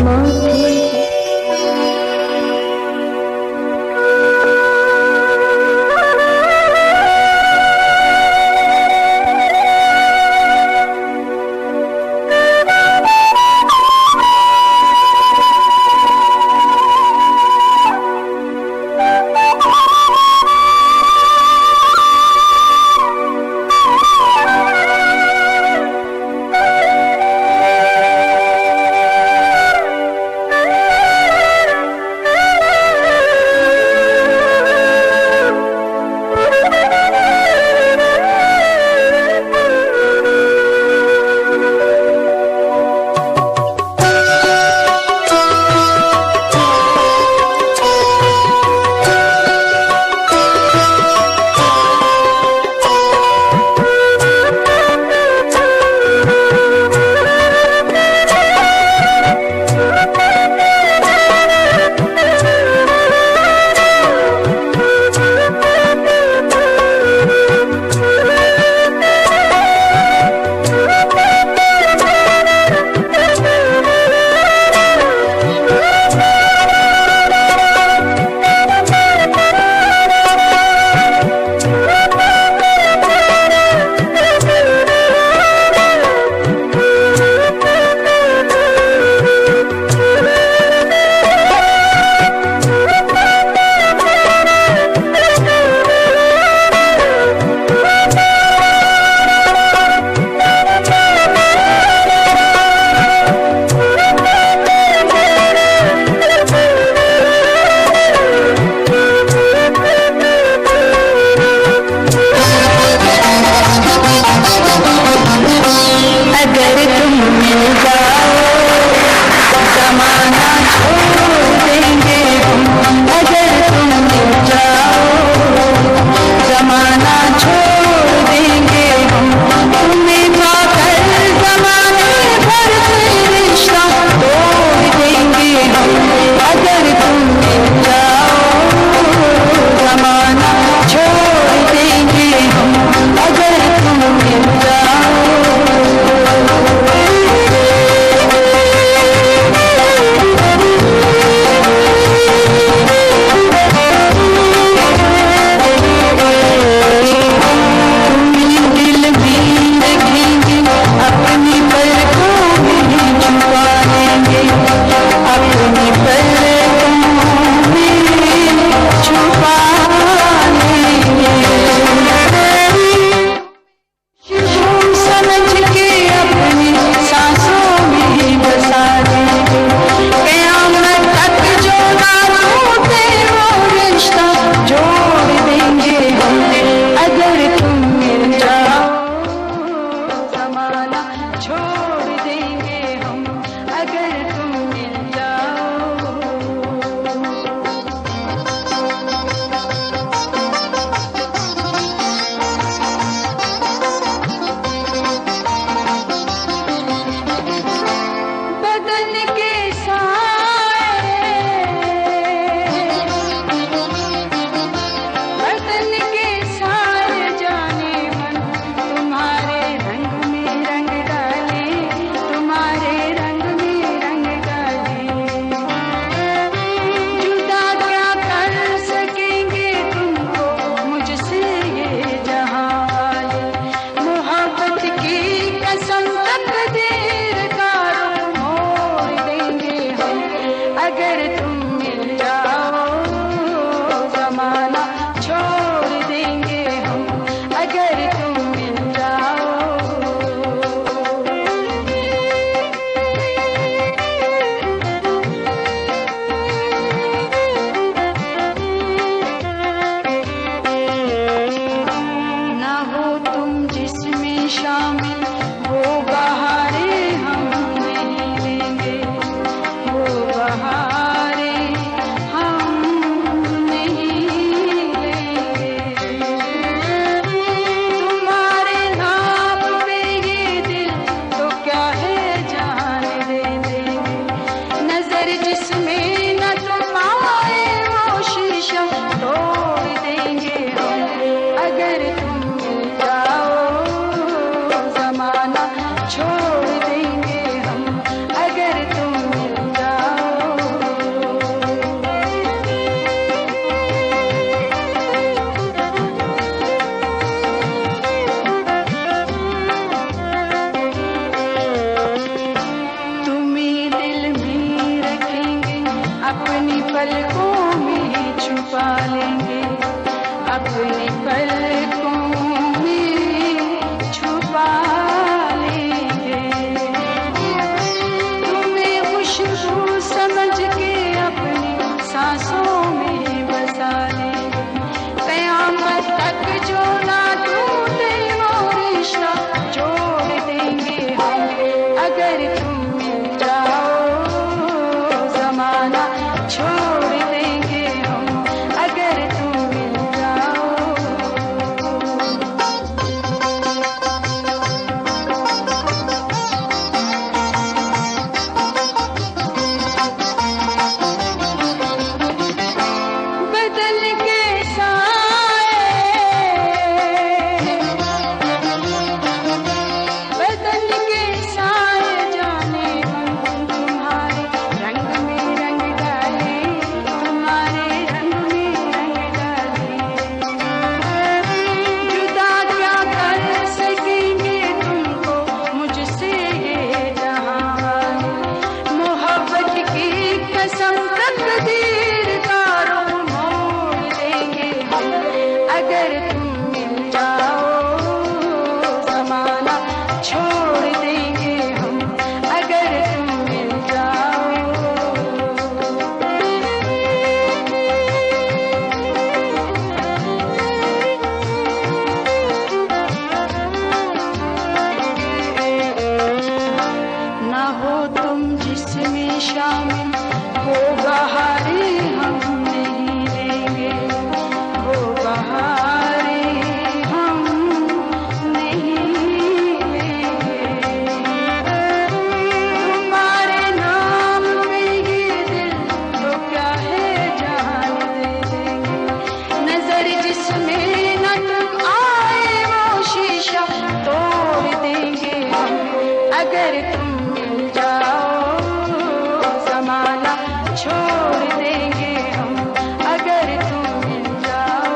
माथे। तोड़ देंगे हम अगर तुम मिल जाओ, जमाना छोड़ देंगे हम अगर तुम मिल जाओ। तुम्हें दिल में रखेंगे, अपनी पलकों में छुपा लेंगे, अपनी पलकों में छुपा लेंगे। तुम्हें खुशबू समझ के अपनी सांसों में बसा लेंगे, कयामत तक जो ना टूटे वो रिश्ता जोड़ देंगे हम अगर तुम मिल जाओ, जमाना छोड़ देंगे हम अगर तुम मिल जाओ। बदल के साए, बदल के साए जाने हम तुम्हारे रंग में रंग डाले, तुम्हारे रंग में रंग डाले। जुदा क्या कर सकेंगे तुमको मुझसे ये जहां वाले, मोहब्बत की कसम तकदीर का रुख मोड़ देंगे हम अगर तुम मिल जाओ, जमाना छोड़ देंगे हम अगर तुम मिल जाओ। ना हो तुम जिसमें शामिल, वो बहारे हम नहीं लेंगे, वो बहारे हम नहीं लेंगे। तुम्हारे नाम में ये दिल तो क्या है जान दे देंगे, नजर जिसमें न तुम आए वो शीशा तोड़ देंगे हम अगर तुम मिल जाओ, जमाना छोड़ देंगे हम अगर तुम मिल जाओ।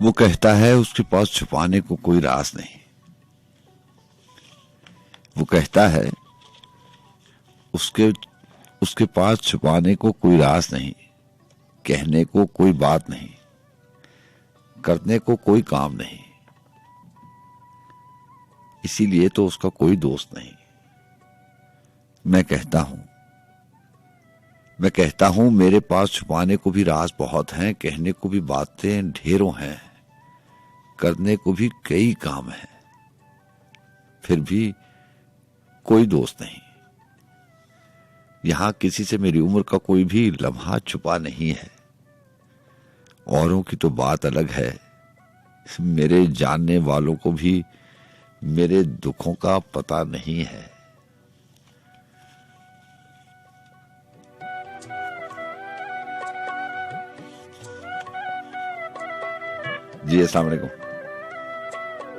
वो कहता है उसके पास छुपाने को कोई राज नहीं। वो कहता है उसके पास छुपाने को कोई राज नहीं, कहने को कोई बात नहीं, करने को कोई काम नहीं, इसीलिए तो उसका कोई दोस्त नहीं। मैं कहता हूं मेरे पास छुपाने को भी राज बहुत हैं, कहने को भी बातें ढेरों हैं, करने को भी कई काम हैं, फिर भी कोई दोस्त नहीं। यहां किसी से मेरी उम्र का कोई भी लम्हा छुपा नहीं है। औरों की तो बात अलग है, मेरे जानने वालों को भी मेरे दुखों का पता नहीं है। जी अस्सलाम वालेकुम।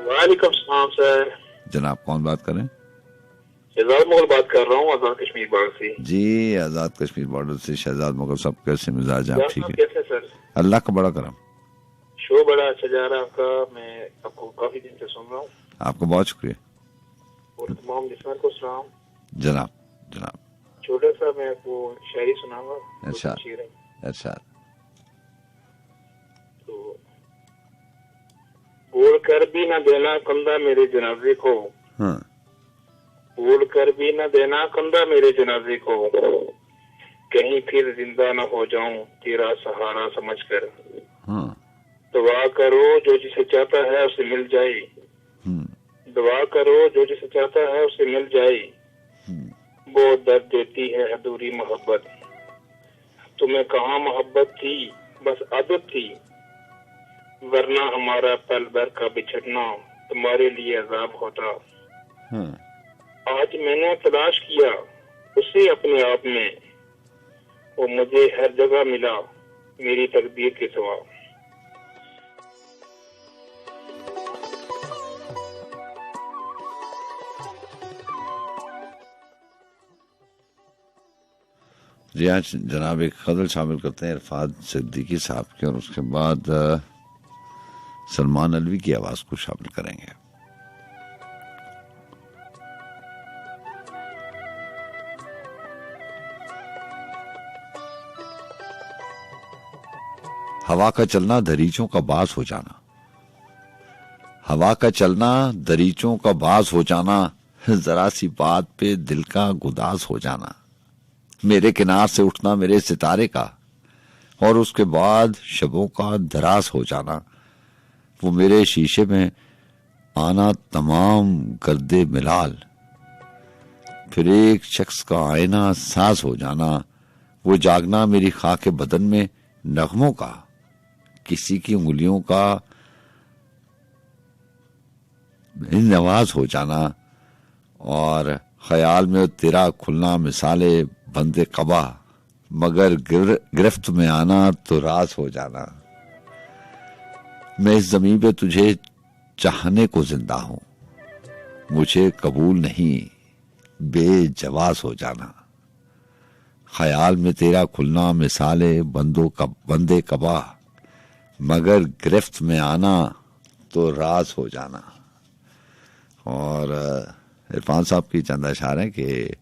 वालेकुम सलाम सर। जनाब कौन बात कर रहे हैं? शहजाद मुगल बात कर रहा हूँ आजाद कश्मीर बॉर्डर से। जी आजाद कश्मीर बॉर्डर से शहजाद मुगल साहब, कैसे मिजाज आप? ठीक है, कैसे सर? अल्लाह का बड़ा करम। शो बड़ा अच्छा जा रहा है आपका, मैं आपको काफी दिन से सुन रहा हूँ। आपका बहुत शुक्रिया। और तमाम लिसनर को सलाम। जनाब जनाब। छोटा सा मैं आपको शायरी सुनाऊंगा। अच्छा अच्छा। तो बोल कर भी न देना कंधा मेरे जनाजे को, हाँ। बोल कर भी न देना कंधा मेरे जनाजे को, कहीं फिर जिंदा न हो जाऊं तेरा सहारा समझकर। हाँ। दुआ करो जो जिसे चाहता है उसे मिल जाए, दुआ करो जो जिसे चाहता है उसे मिल जाए, वो दर्द देती है अधूरी मोहब्बत। तुम्हें कहाँ मोहब्बत थी, बस आदत थी, वरना हमारा पल भर का बिछड़ना तुम्हारे लिए अजाब होता। आज मैंने तलाश किया उसे अपने आप में, वो मुझे हर जगह मिला मेरी तकदीर के सिवा। जी आज जनाब एक गजल शामिल करते हैं इरफान सिद्दीकी साहब के, और उसके बाद सलमान अलवी की आवाज को शामिल करेंगे। हवा का चलना दरीचों का बास हो जाना, हवा का चलना दरीचों का बास हो जाना, जरा सी बात पे दिल का गुदास हो जाना, मेरे किनार से उठना मेरे सितारे का, और उसके बाद शबों का दरास हो जाना, वो मेरे शीशे में आना तमाम गर्दे मिलाल, फिर एक शख्स का आईना साज हो जाना, वो जागना मेरी खाके बदन में नगमों का, किसी की उंगलियों का नवाज हो जाना, और ख्याल में तेरा खुलना मिसाले बंदे कबा, मगर गिरफ्त में आना तो राज हो जाना, मैं इस जमीन पे तुझे चाहने को जिंदा हूं, मुझे कबूल नहीं बेजवाज हो जाना, ख्याल में तेरा खुलना मिसाले बंदे कबा, मगर गिरफ्त में आना तो राज हो जाना। और इरफान साहब की चंद अशार हैं कि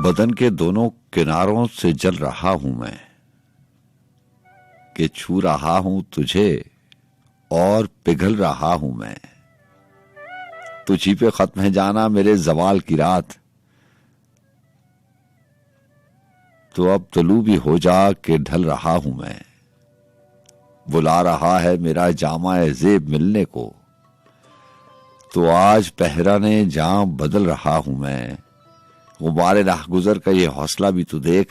बदन के दोनों किनारों से जल रहा हूं मैं, कि छू रहा हूं तुझे और पिघल रहा हूं मैं, तुझी पे खत्म है जाना मेरे जवाल की रात, तो अब तलू भी हो जा के ढल रहा हूं मैं, बुला रहा है मेरा जामा ज़ेब मिलने को, तो आज पहराने जाम बदल रहा हूं मैं, गुब्बारे राह गुजर का ये हौसला भी तू देख,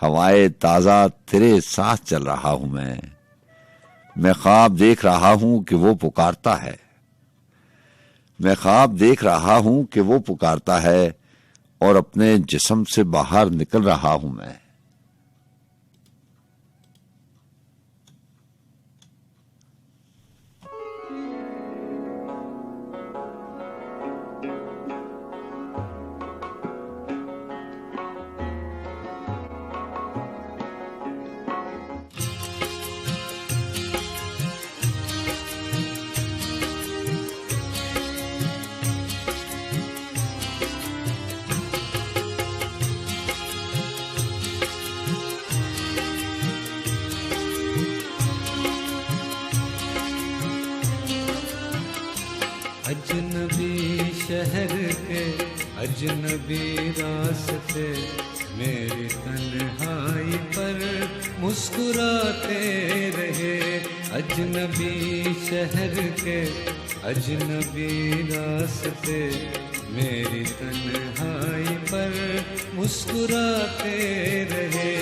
हवाए ताजा तेरे साथ चल रहा हूं मैं ख्वाब देख रहा हूं कि वो पुकारता है, मैं ख्वाब देख रहा हूं कि वो पुकारता है, और अपने जिस्म से बाहर निकल रहा हूं मैं। अजनबी शहर के अजनबी रास्ते मेरी तन्हाई पर मुस्कुराते रहे, अजनबी शहर के अजनबी रास्ते मेरी तन्हाई पर मुस्कुराते रहे।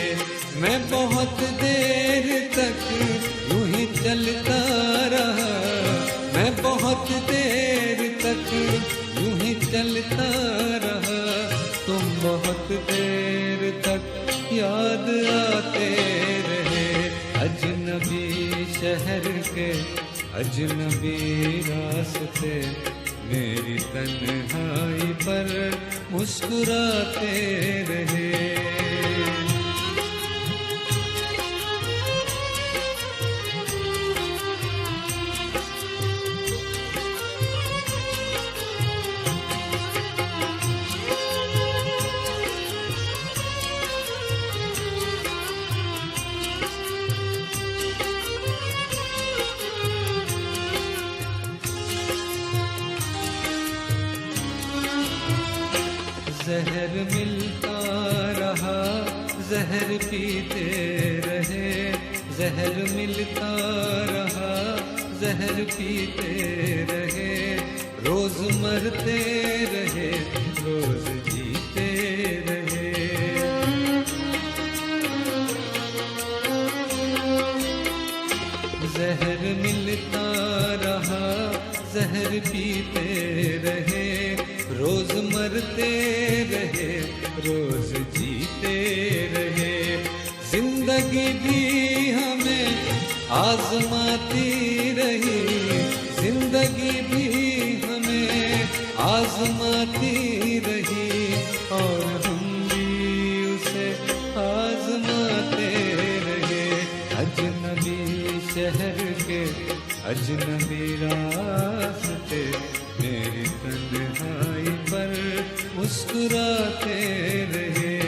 मैं बहुत देर तक यूं ही चलता रहा, मैं बहुत देर तक यूं ही चलता रहा। तुम बहुत देर तक याद आते रहे। अजनबी शहर के अजनबी रास्ते मेरी तन्हाई पर मुस्कुराते रहे। जहर मिलता रहा, जहर पीते रहे। जहर मिलता रहा, जहर पीते रहे। रोज मरते रहे, रोज जीते रहे। जहर मिलता रहा, जहर पीते रहे। रोज मरते रहे, रोज जीते रहे। जिंदगी भी हमें आजमाती रही, जिंदगी भी हमें आजमाती रही। और हम भी उसे आजमाते रहे। अजनबी शहर के अजनबी रास्ते मेरी तन्हाई पर मुस्कुराते रहे।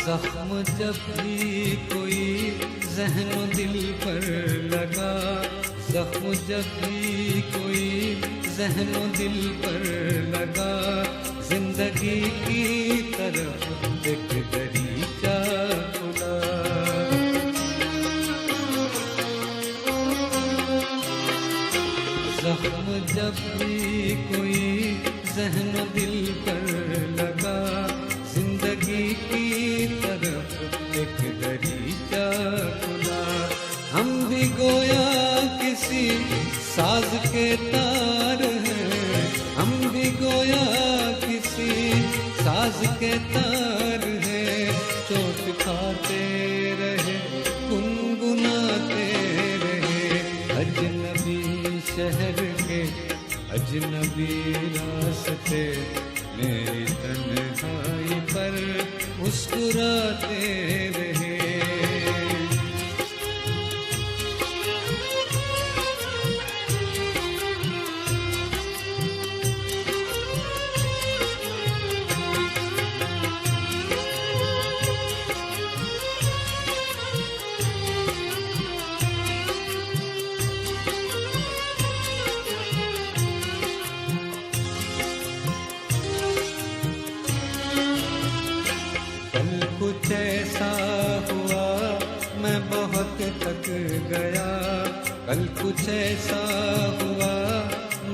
जख्म जब भी कोई ज़हनो दिल पर लगा, जख्म जब भी कोई ज़हनो दिल पर लगा। जिंदगी की तरफ एक दरीचा खुला। जख्म जब भी कोई ज़हनो दिल पर लगा। जिंदगी की तरफ एक दरीचा खुला। हम भी गोया किसी साज के तार हैं, हम भी गोया किसी साज के तार हैं। चोट खाते रहे, गुनगुनाते रहे। अजनबी शहर के अजनबी रास्ते मेरी तन्हाई पर मुस्कुराते रहे। कुछ ऐसा हुआ मैं बहुत थक गया। कल कुछ ऐसा हुआ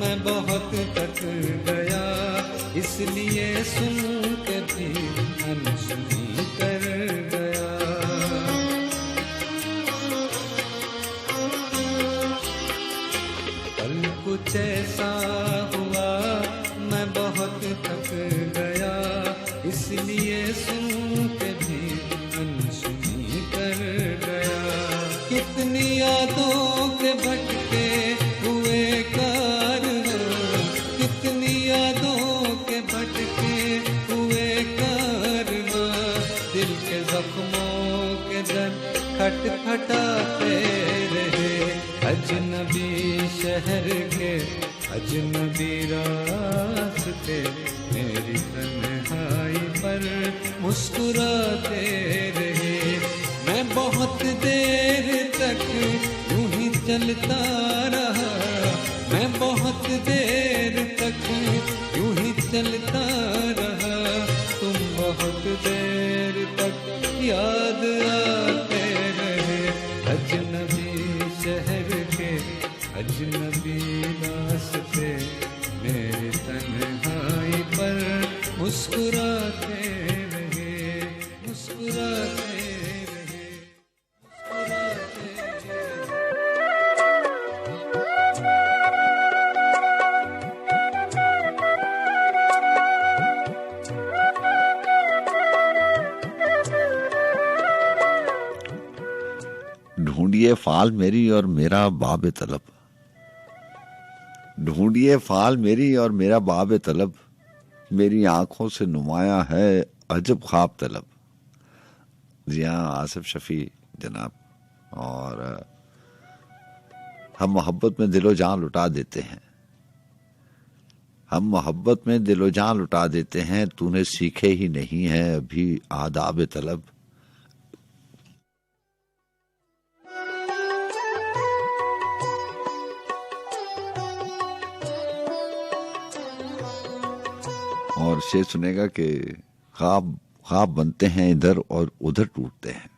मैं बहुत थक गया। इसलिए सुन के भी अनसुनी कर गया। कल कुछ ऐसा हुआ मैं बहुत थक गया। इसलिए सुन के भी अनसुनी कर गया। कितनी यादों के भटके हुए कार हैं, कितनी यादों के भटके हुए कारवां। दिल के जख्मों के दर खटखटाते रहे। अजनबी शहर के अजनबी रास्ते मेरी तन्हाई पर मुस्कुराते रहे। मैं बहुत देर तक चलता रहा, मैं बहुत देर तक यूं ही चलता रहा, तुम बहुत देर तक याद आते रहे। अजनबी शहर के अजनबी रास्ते मेरे तन्हाई पर मुस्कुराते रहे, मुस्कुराते रहे, मुस्कुराते ढूंढिए फाल मेरी और मेरा बाब तलब, ढूंढिए फाल मेरी और मेरा बाब तलब, मेरी आंखों से नुमाया है अजब ख्वाब तलब। जी हाँ, आसिफ शफी जनाब। और हम मोहब्बत में दिलो जान लुटा देते हैं, हम मोहब्बत में दिलो जान लुटा देते हैं, तूने सीखे ही नहीं है अभी आदाब तलब। और शेर सुनेगा कि ख्वाब ख्वाब बनते हैं इधर और उधर टूटते हैं,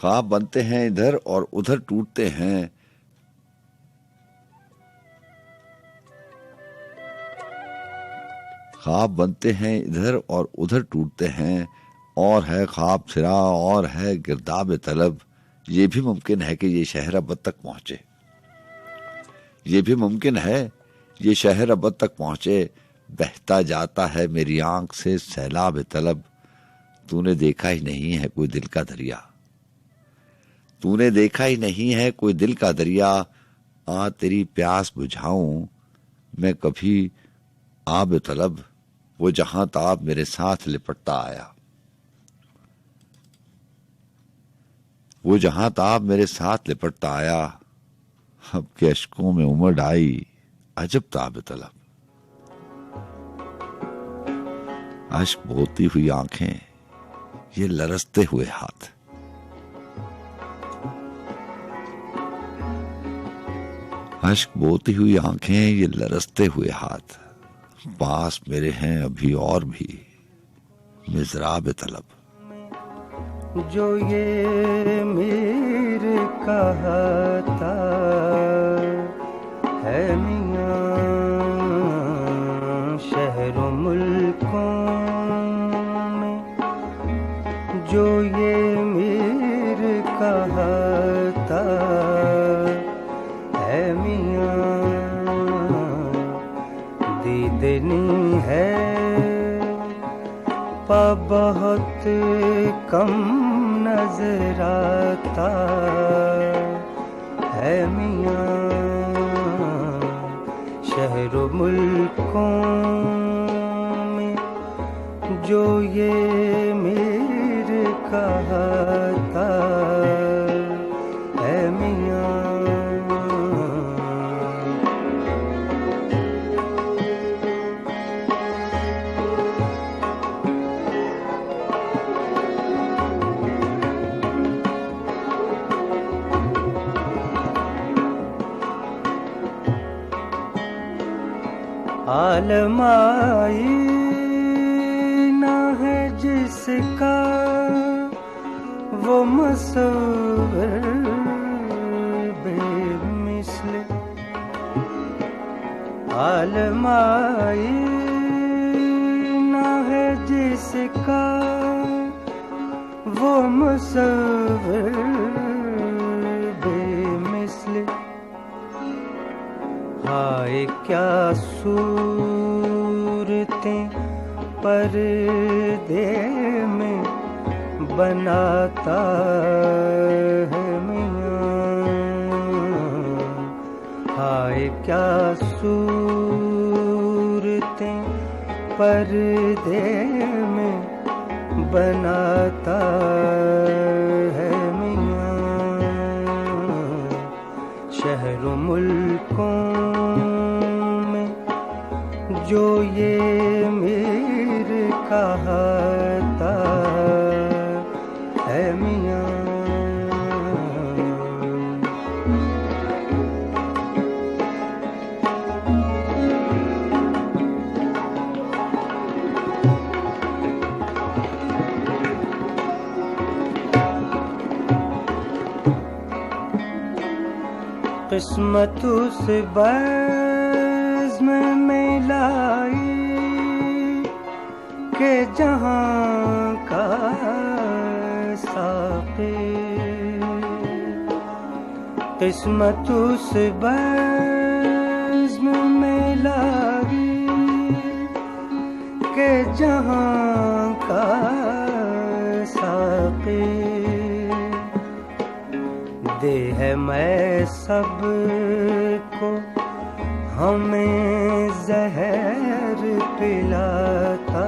ख्वाब बनते हैं इधर और उधर टूटते हैं, ख्वाब बनते हैं इधर और उधर टूटते हैं, और है ख्वाब सिरा और है गिरदाब तलब। ये भी मुमकिन है कि ये शहर अब तक पहुंचे, ये भी मुमकिन है ये शहर अब तक पहुंचे, बहता जाता है मेरी आंख से सैलाब तलब। तूने देखा ही नहीं है कोई दिल का दरिया, तूने देखा ही नहीं है कोई दिल का दरिया, आ तेरी प्यास बुझाऊं मैं कभी आब तलब। वो जहां ताब मेरे साथ लिपटता आया, वो जहां ताब मेरे साथ लिपटता आया, अब के अश्कों में उमड़ आई अजब ताब तलब। अश्क बोती हुई आंखें, ये लरसते हुए हाथ, अश्क बोती हुई आंखें, ये लरसते हुए हाथ, पास मेरे हैं अभी और भी मिज़राब तलब। जो ये मेरे कहता है मियां शहरों मुल्कों में, जो ये मेरे कहता है मियां दीदनी है पा बहुत कम नजर आता है मियां शहरों मुल्कों में, जो ये मेरे कहता है मियां। आलमाई ना है जिसका वो मुसव्विर बेमिसल, आलमाई ना है जिसका वो मुसव्विर बेमिसल। हाय क्या सूरतें पर्दे में बनाता है मियां, हाय क्या सूरतें पर्दे में बनाता है मियां शहरों मुल्कों में, जो ये मेरे कहता है मियां। किस्मत उस बज़्म में लाई के जहां का साक़ी, किस्मत उस बज़्म में लाई के जहां का साक़ी। दे है मैं सबको हमें ज़हर पिलाता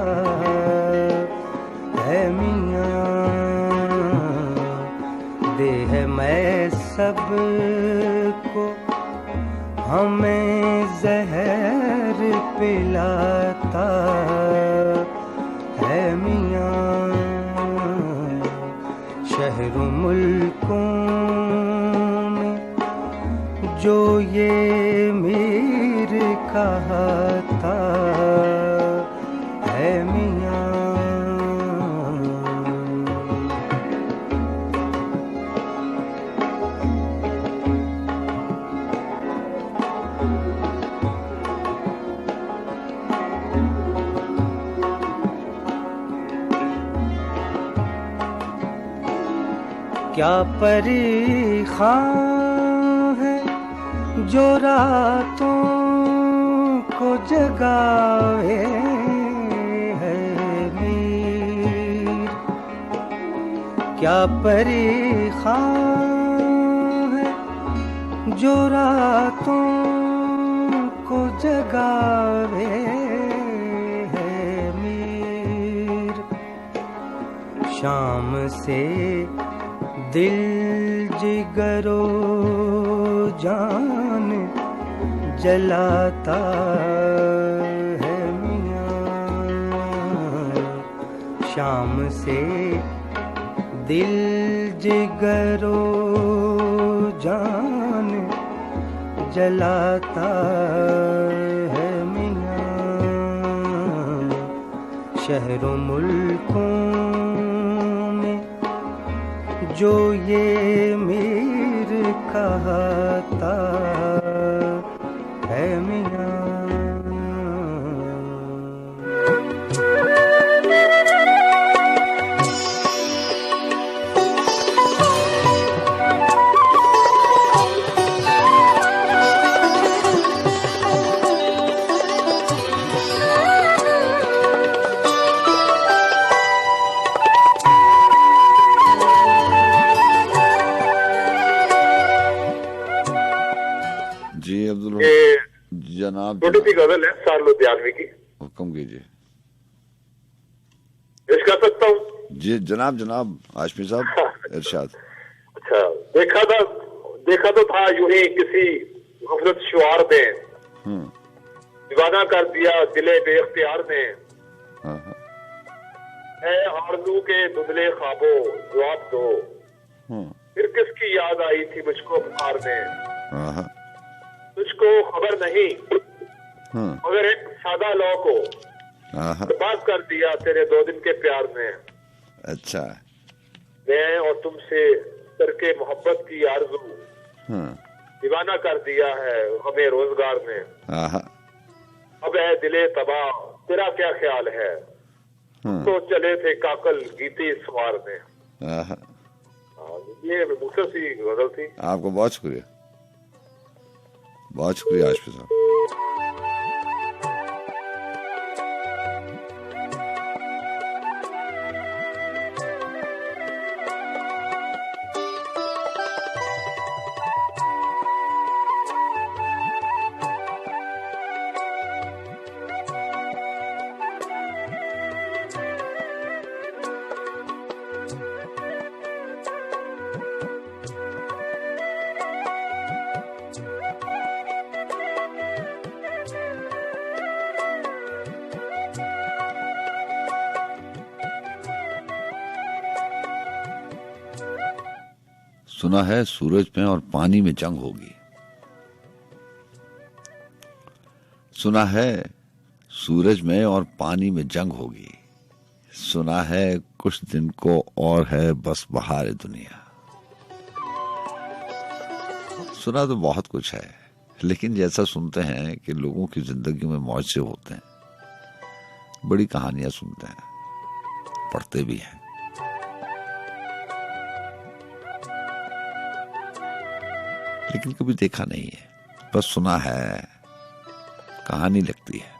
है मियाँ, दे है मैं सबको हमें ज़हर पिलाता है मियाँ। शहरों मुल्कों जो ये मीर कहता है मियाँ। क्या परीख़ां है जो रातों को जगावे है मीर, क्या परीख़ां है जो रातों को जगावे है मीर। शाम से दिल जिगरो जान जलाता है मियाँ। शाम से दिल जिगरो जान जलाता है मियाँ। शहरों मुल्कों में जो ये मीर कहता है मियाँ। जनाब छोटी सी गजल है सार लुधियानवी की, हुक्म कीजिए। पेश कर सकता हूँ जी जनाब। जनाब हाशमी साहब इरशाद। अच्छा, देखा तो था यूं ही किसी गफलत शुआर ने, दीवाना कर दिया दिले बेख्तियार ने। है आरज़ू के धुंधले ख्वाबों जवाब दो, फिर किसकी याद आई थी मुझको बुखार में। तुझको खबर नहीं मगर एक सादा लौ को बर्बाद कर दिया तेरे 2 दिन के प्यार में। अच्छा, मैं और तुमसे करके मोहब्बत की आरज़ू दीवाना कर दिया है हमें रोजगार में। अब है दिले तबाह तेरा क्या ख्याल है, तो चले थे काकल गीती सवार में। ये मुख्तर सी गजल थी। आपको बहुत शुक्रिया, बहुत शुक्रिया हाशमी साहब। सुना है सूरज में और पानी में जंग होगी, सुना है सूरज में और पानी में जंग होगी, सुना है कुछ दिन को और है बस बहार दुनिया। सुना तो बहुत कुछ है, लेकिन जैसा सुनते हैं कि लोगों की जिंदगी में मौजे होते हैं, बड़ी कहानियां सुनते हैं, पढ़ते भी हैं, लेकिन कभी देखा नहीं है, बस सुना है, कहानी लगती है।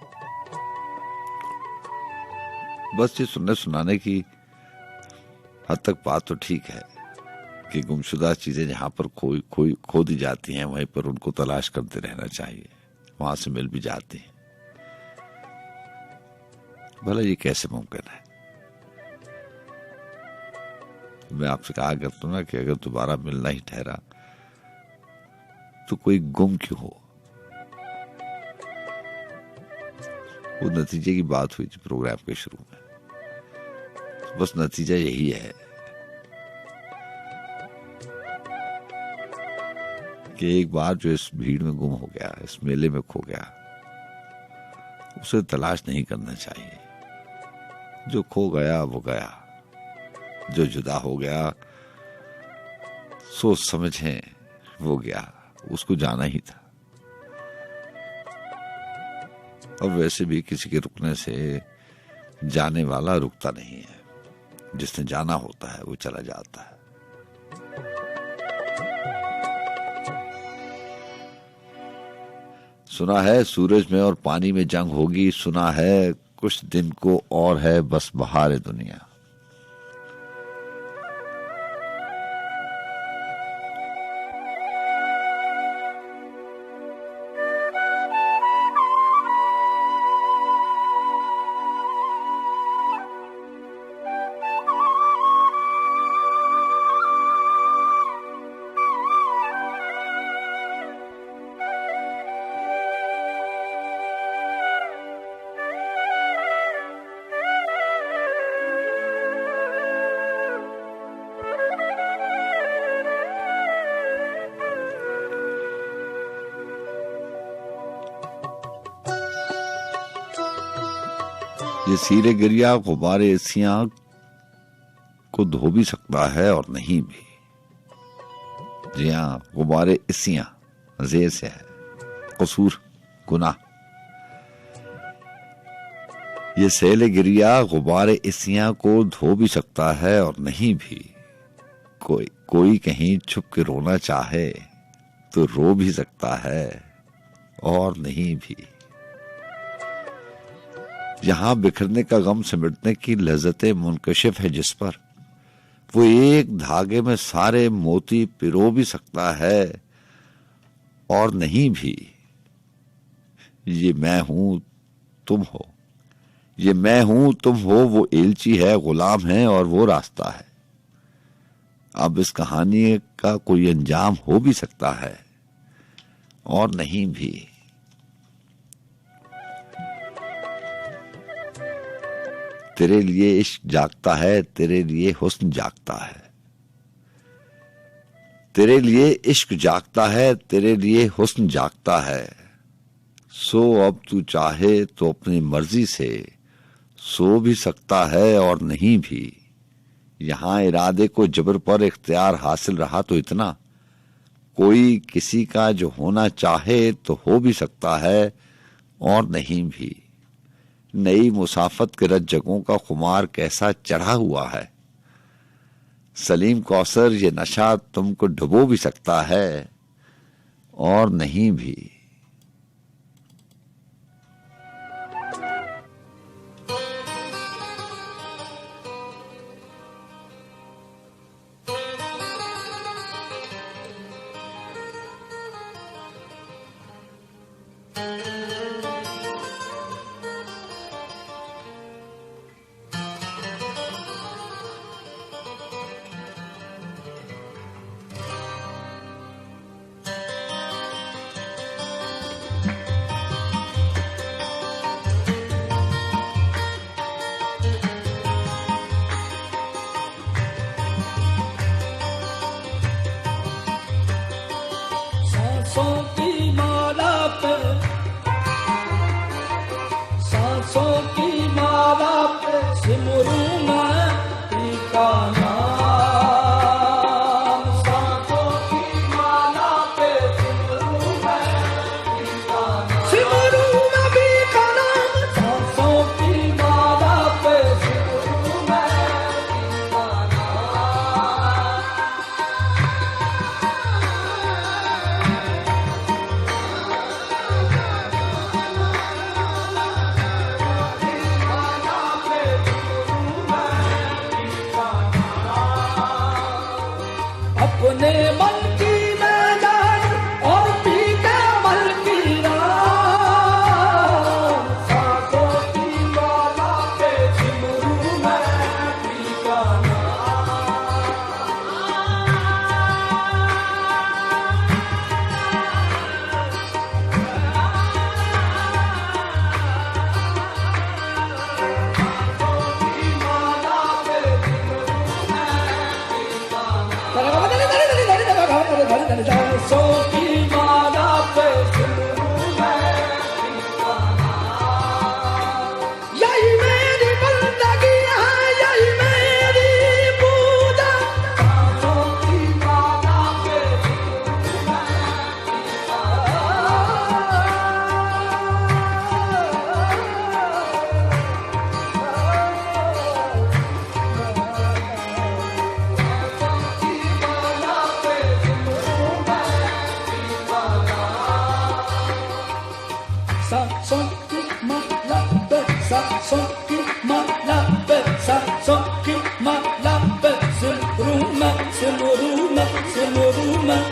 बस ये सुनने सुनाने की हद तक बात तो ठीक है कि गुमशुदा चीजें जहां पर खो दी जाती हैं वहीं पर उनको तलाश करते रहना चाहिए, वहां से मिल भी जाती हैं। भला ये कैसे मुमकिन है? मैं आपसे कहा करता हूं ना कि अगर दोबारा मिलना ही ठहरा तो कोई गुम क्यों हो। वो नतीजे की बात हुई थी प्रोग्राम के शुरू में, बस नतीजा यही है कि एक बार जो इस भीड़ में गुम हो गया, इस मेले में खो गया, उसे तलाश नहीं करना चाहिए। जो खो गया वो गया, जो जुदा हो गया सोच समझें वो गया, उसको जाना ही था। और वैसे भी किसी के रुकने से जाने वाला रुकता नहीं है, जिसने जाना होता है वो चला जाता है। सुना है सूरज में और पानी में जंग होगी, सुना है कुछ दिन को और है बस बहार दुनिया। ये सीरे गिरिया गुब्बारे एसियां को धो भी सकता है और नहीं भी। जी हाँ, गुब्बारे एसियां जेर से है, कसूर गुनाह। ये सेले गिरिया गुब्बारे एसियां को धो भी सकता है और नहीं भी। कोई कहीं छुप के रोना चाहे तो रो भी सकता है और नहीं भी। यहां बिखरने का गम समेटने की लज्जते मुनकशिफ है जिस पर, वो एक धागे में सारे मोती पिरो भी सकता है और नहीं भी। ये मैं हूं तुम हो, ये मैं हूं तुम हो, वो एलची है गुलाम है और वो रास्ता है। अब इस कहानी का कोई अंजाम हो भी सकता है और नहीं भी। तेरे लिए इश्क जागता है, तेरे लिए हुस्न जागता है, तेरे लिए इश्क जागता है, तेरे लिए हुस्न जागता है। सो अब तू चाहे तो अपनी मर्जी से सो भी सकता है और नहीं भी। यहां इरादे को जबर पर इख्तियार हासिल रहा तो इतना, कोई किसी का जो होना चाहे तो हो भी सकता है और नहीं भी। नई मुसाफत के रज जगहों का खुमार कैसा चढ़ा हुआ है। सलीम कौसर, ये नशा तुमको डुबो भी सकता है और नहीं भी। son qui m'a la bête, sa son qui m'a la bête, c'est le roumain, c'est le roumain, c'est le roumain,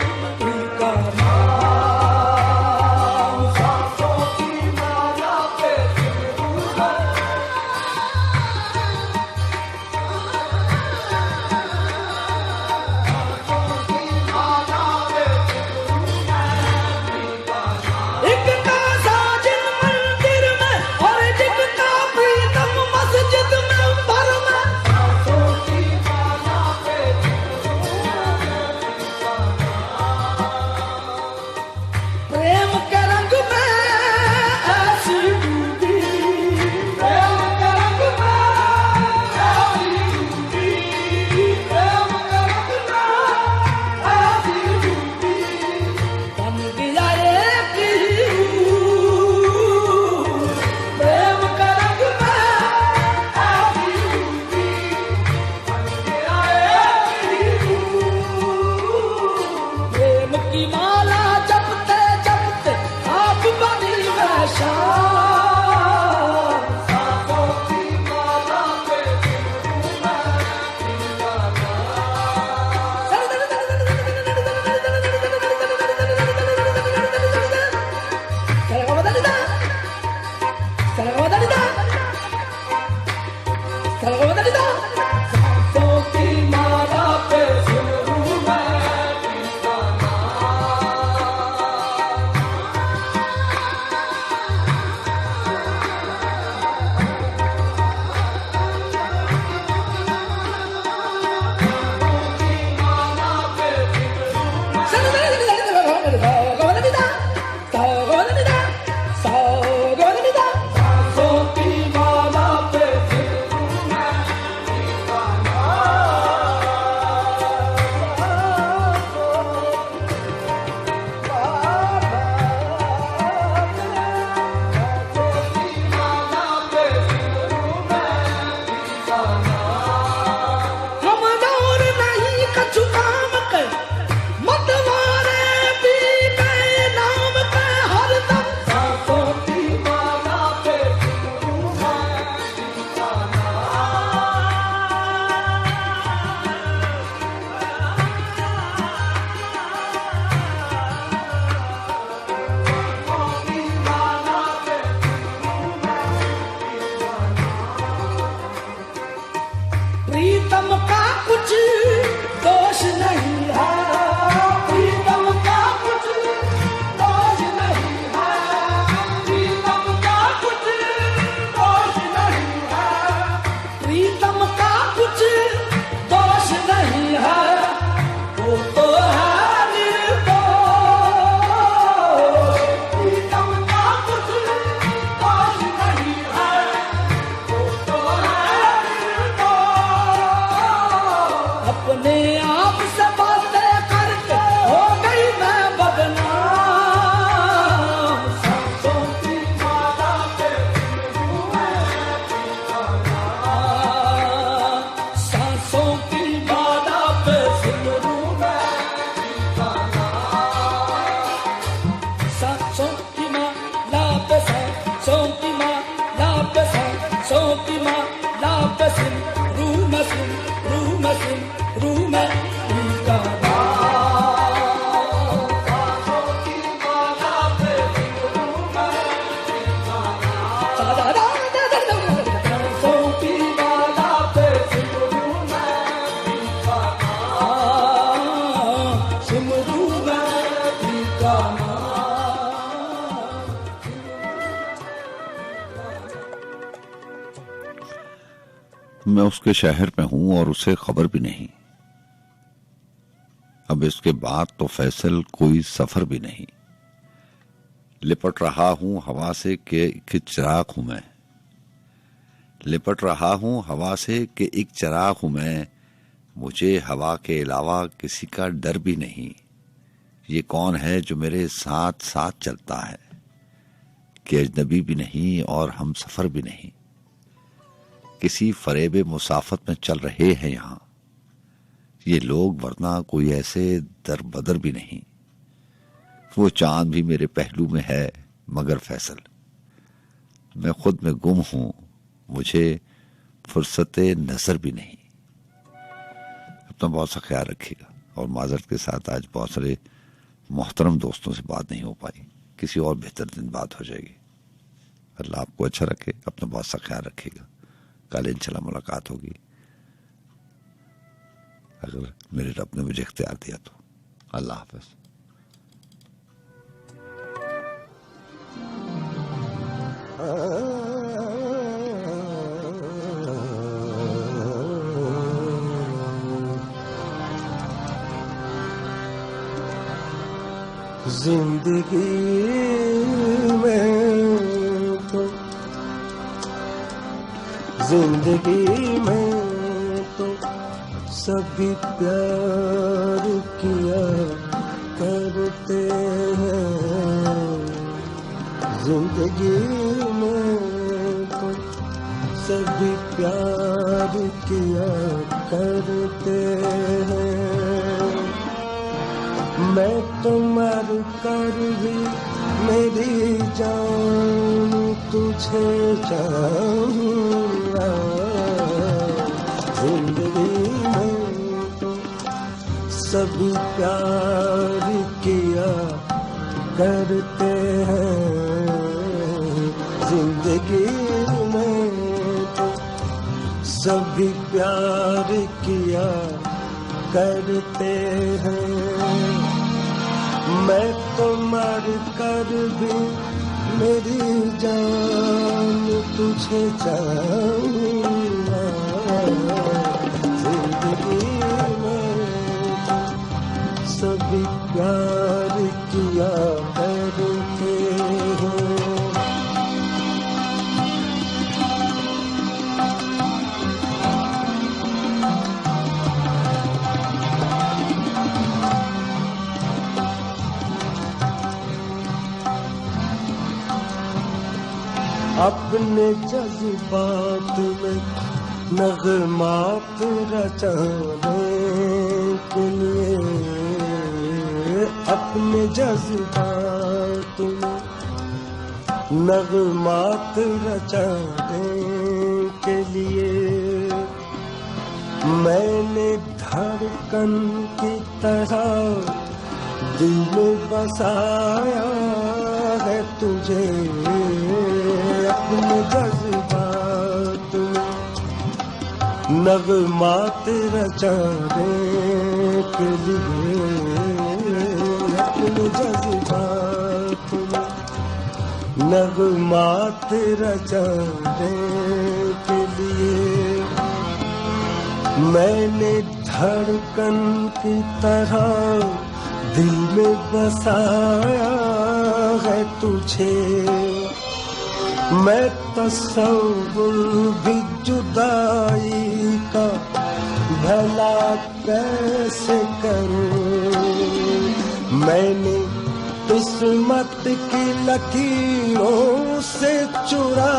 मैं उसके शहर में हूं और उसे खबर भी नहीं। अब इसके बाद तो फैसल कोई सफर भी नहीं। लिपट रहा हूं हवा से कि चिराग हूं मैं, लिपट रहा हूं हवा से कि एक चिराग हूं मैं। मुझे हवा के अलावा किसी का डर भी नहीं। ये कौन है जो मेरे साथ साथ चलता है, कि अजनबी भी नहीं और हम सफर भी नहीं। किसी फरेबे मुसाफत में चल रहे हैं यहाँ ये लोग, वरना कोई ऐसे दर बदर भी नहीं। वो चांद भी मेरे पहलू में है, मगर फैसल मैं खुद में गुम हूं मुझे फुर्सत नज़र भी नहीं। अपना बहुत सा ख्याल रखिएगा। और माजरत के साथ आज बहुत सारे मोहतरम दोस्तों से बात नहीं हो पाई, किसी और बेहतर दिन बात हो जाएगी। अल्लाह आपको अच्छा रखे, अपना बहुत सा ख्याल रखिएगा। कल इंशाल्लाह मुलाकात होगी, अगर मेरे रब ने मुझे इख्तियार दिया तो। अल्लाह हाफ़िज़। जिंदगी में तो सभी प्यार किया करते हैं। जिंदगी में तो सभी प्यार किया करते हैं। मैं तो मर कर भी मेरी जान तुझे चाहूँगा। जिंदगी में तो सभी प्यार किया करते हैं। जिंदगी में तो सभी प्यार किया करते हैं। मैं तो मर कर भी मेरी जान तुझे चाहूँगा। जिंदगी में सभी प्यार किया करते हैं। अपने जज्बात में नगमात रचाने के लिए, अपने जज्बात में नगमात रचाने के लिए मैंने धड़कन की तरह दिल में बसाया है तुझे। अपने जज्बात में नगमात रचाने के लिए, अपने जज्बात में नगमात रचाने के लिए मैंने धड़कन की तरह दिल में बसाया है तुझे। मैं तसव्वुर भी जुदाई का भला कैसे करूं। मैंने किस्मत की लकीरों से चुरा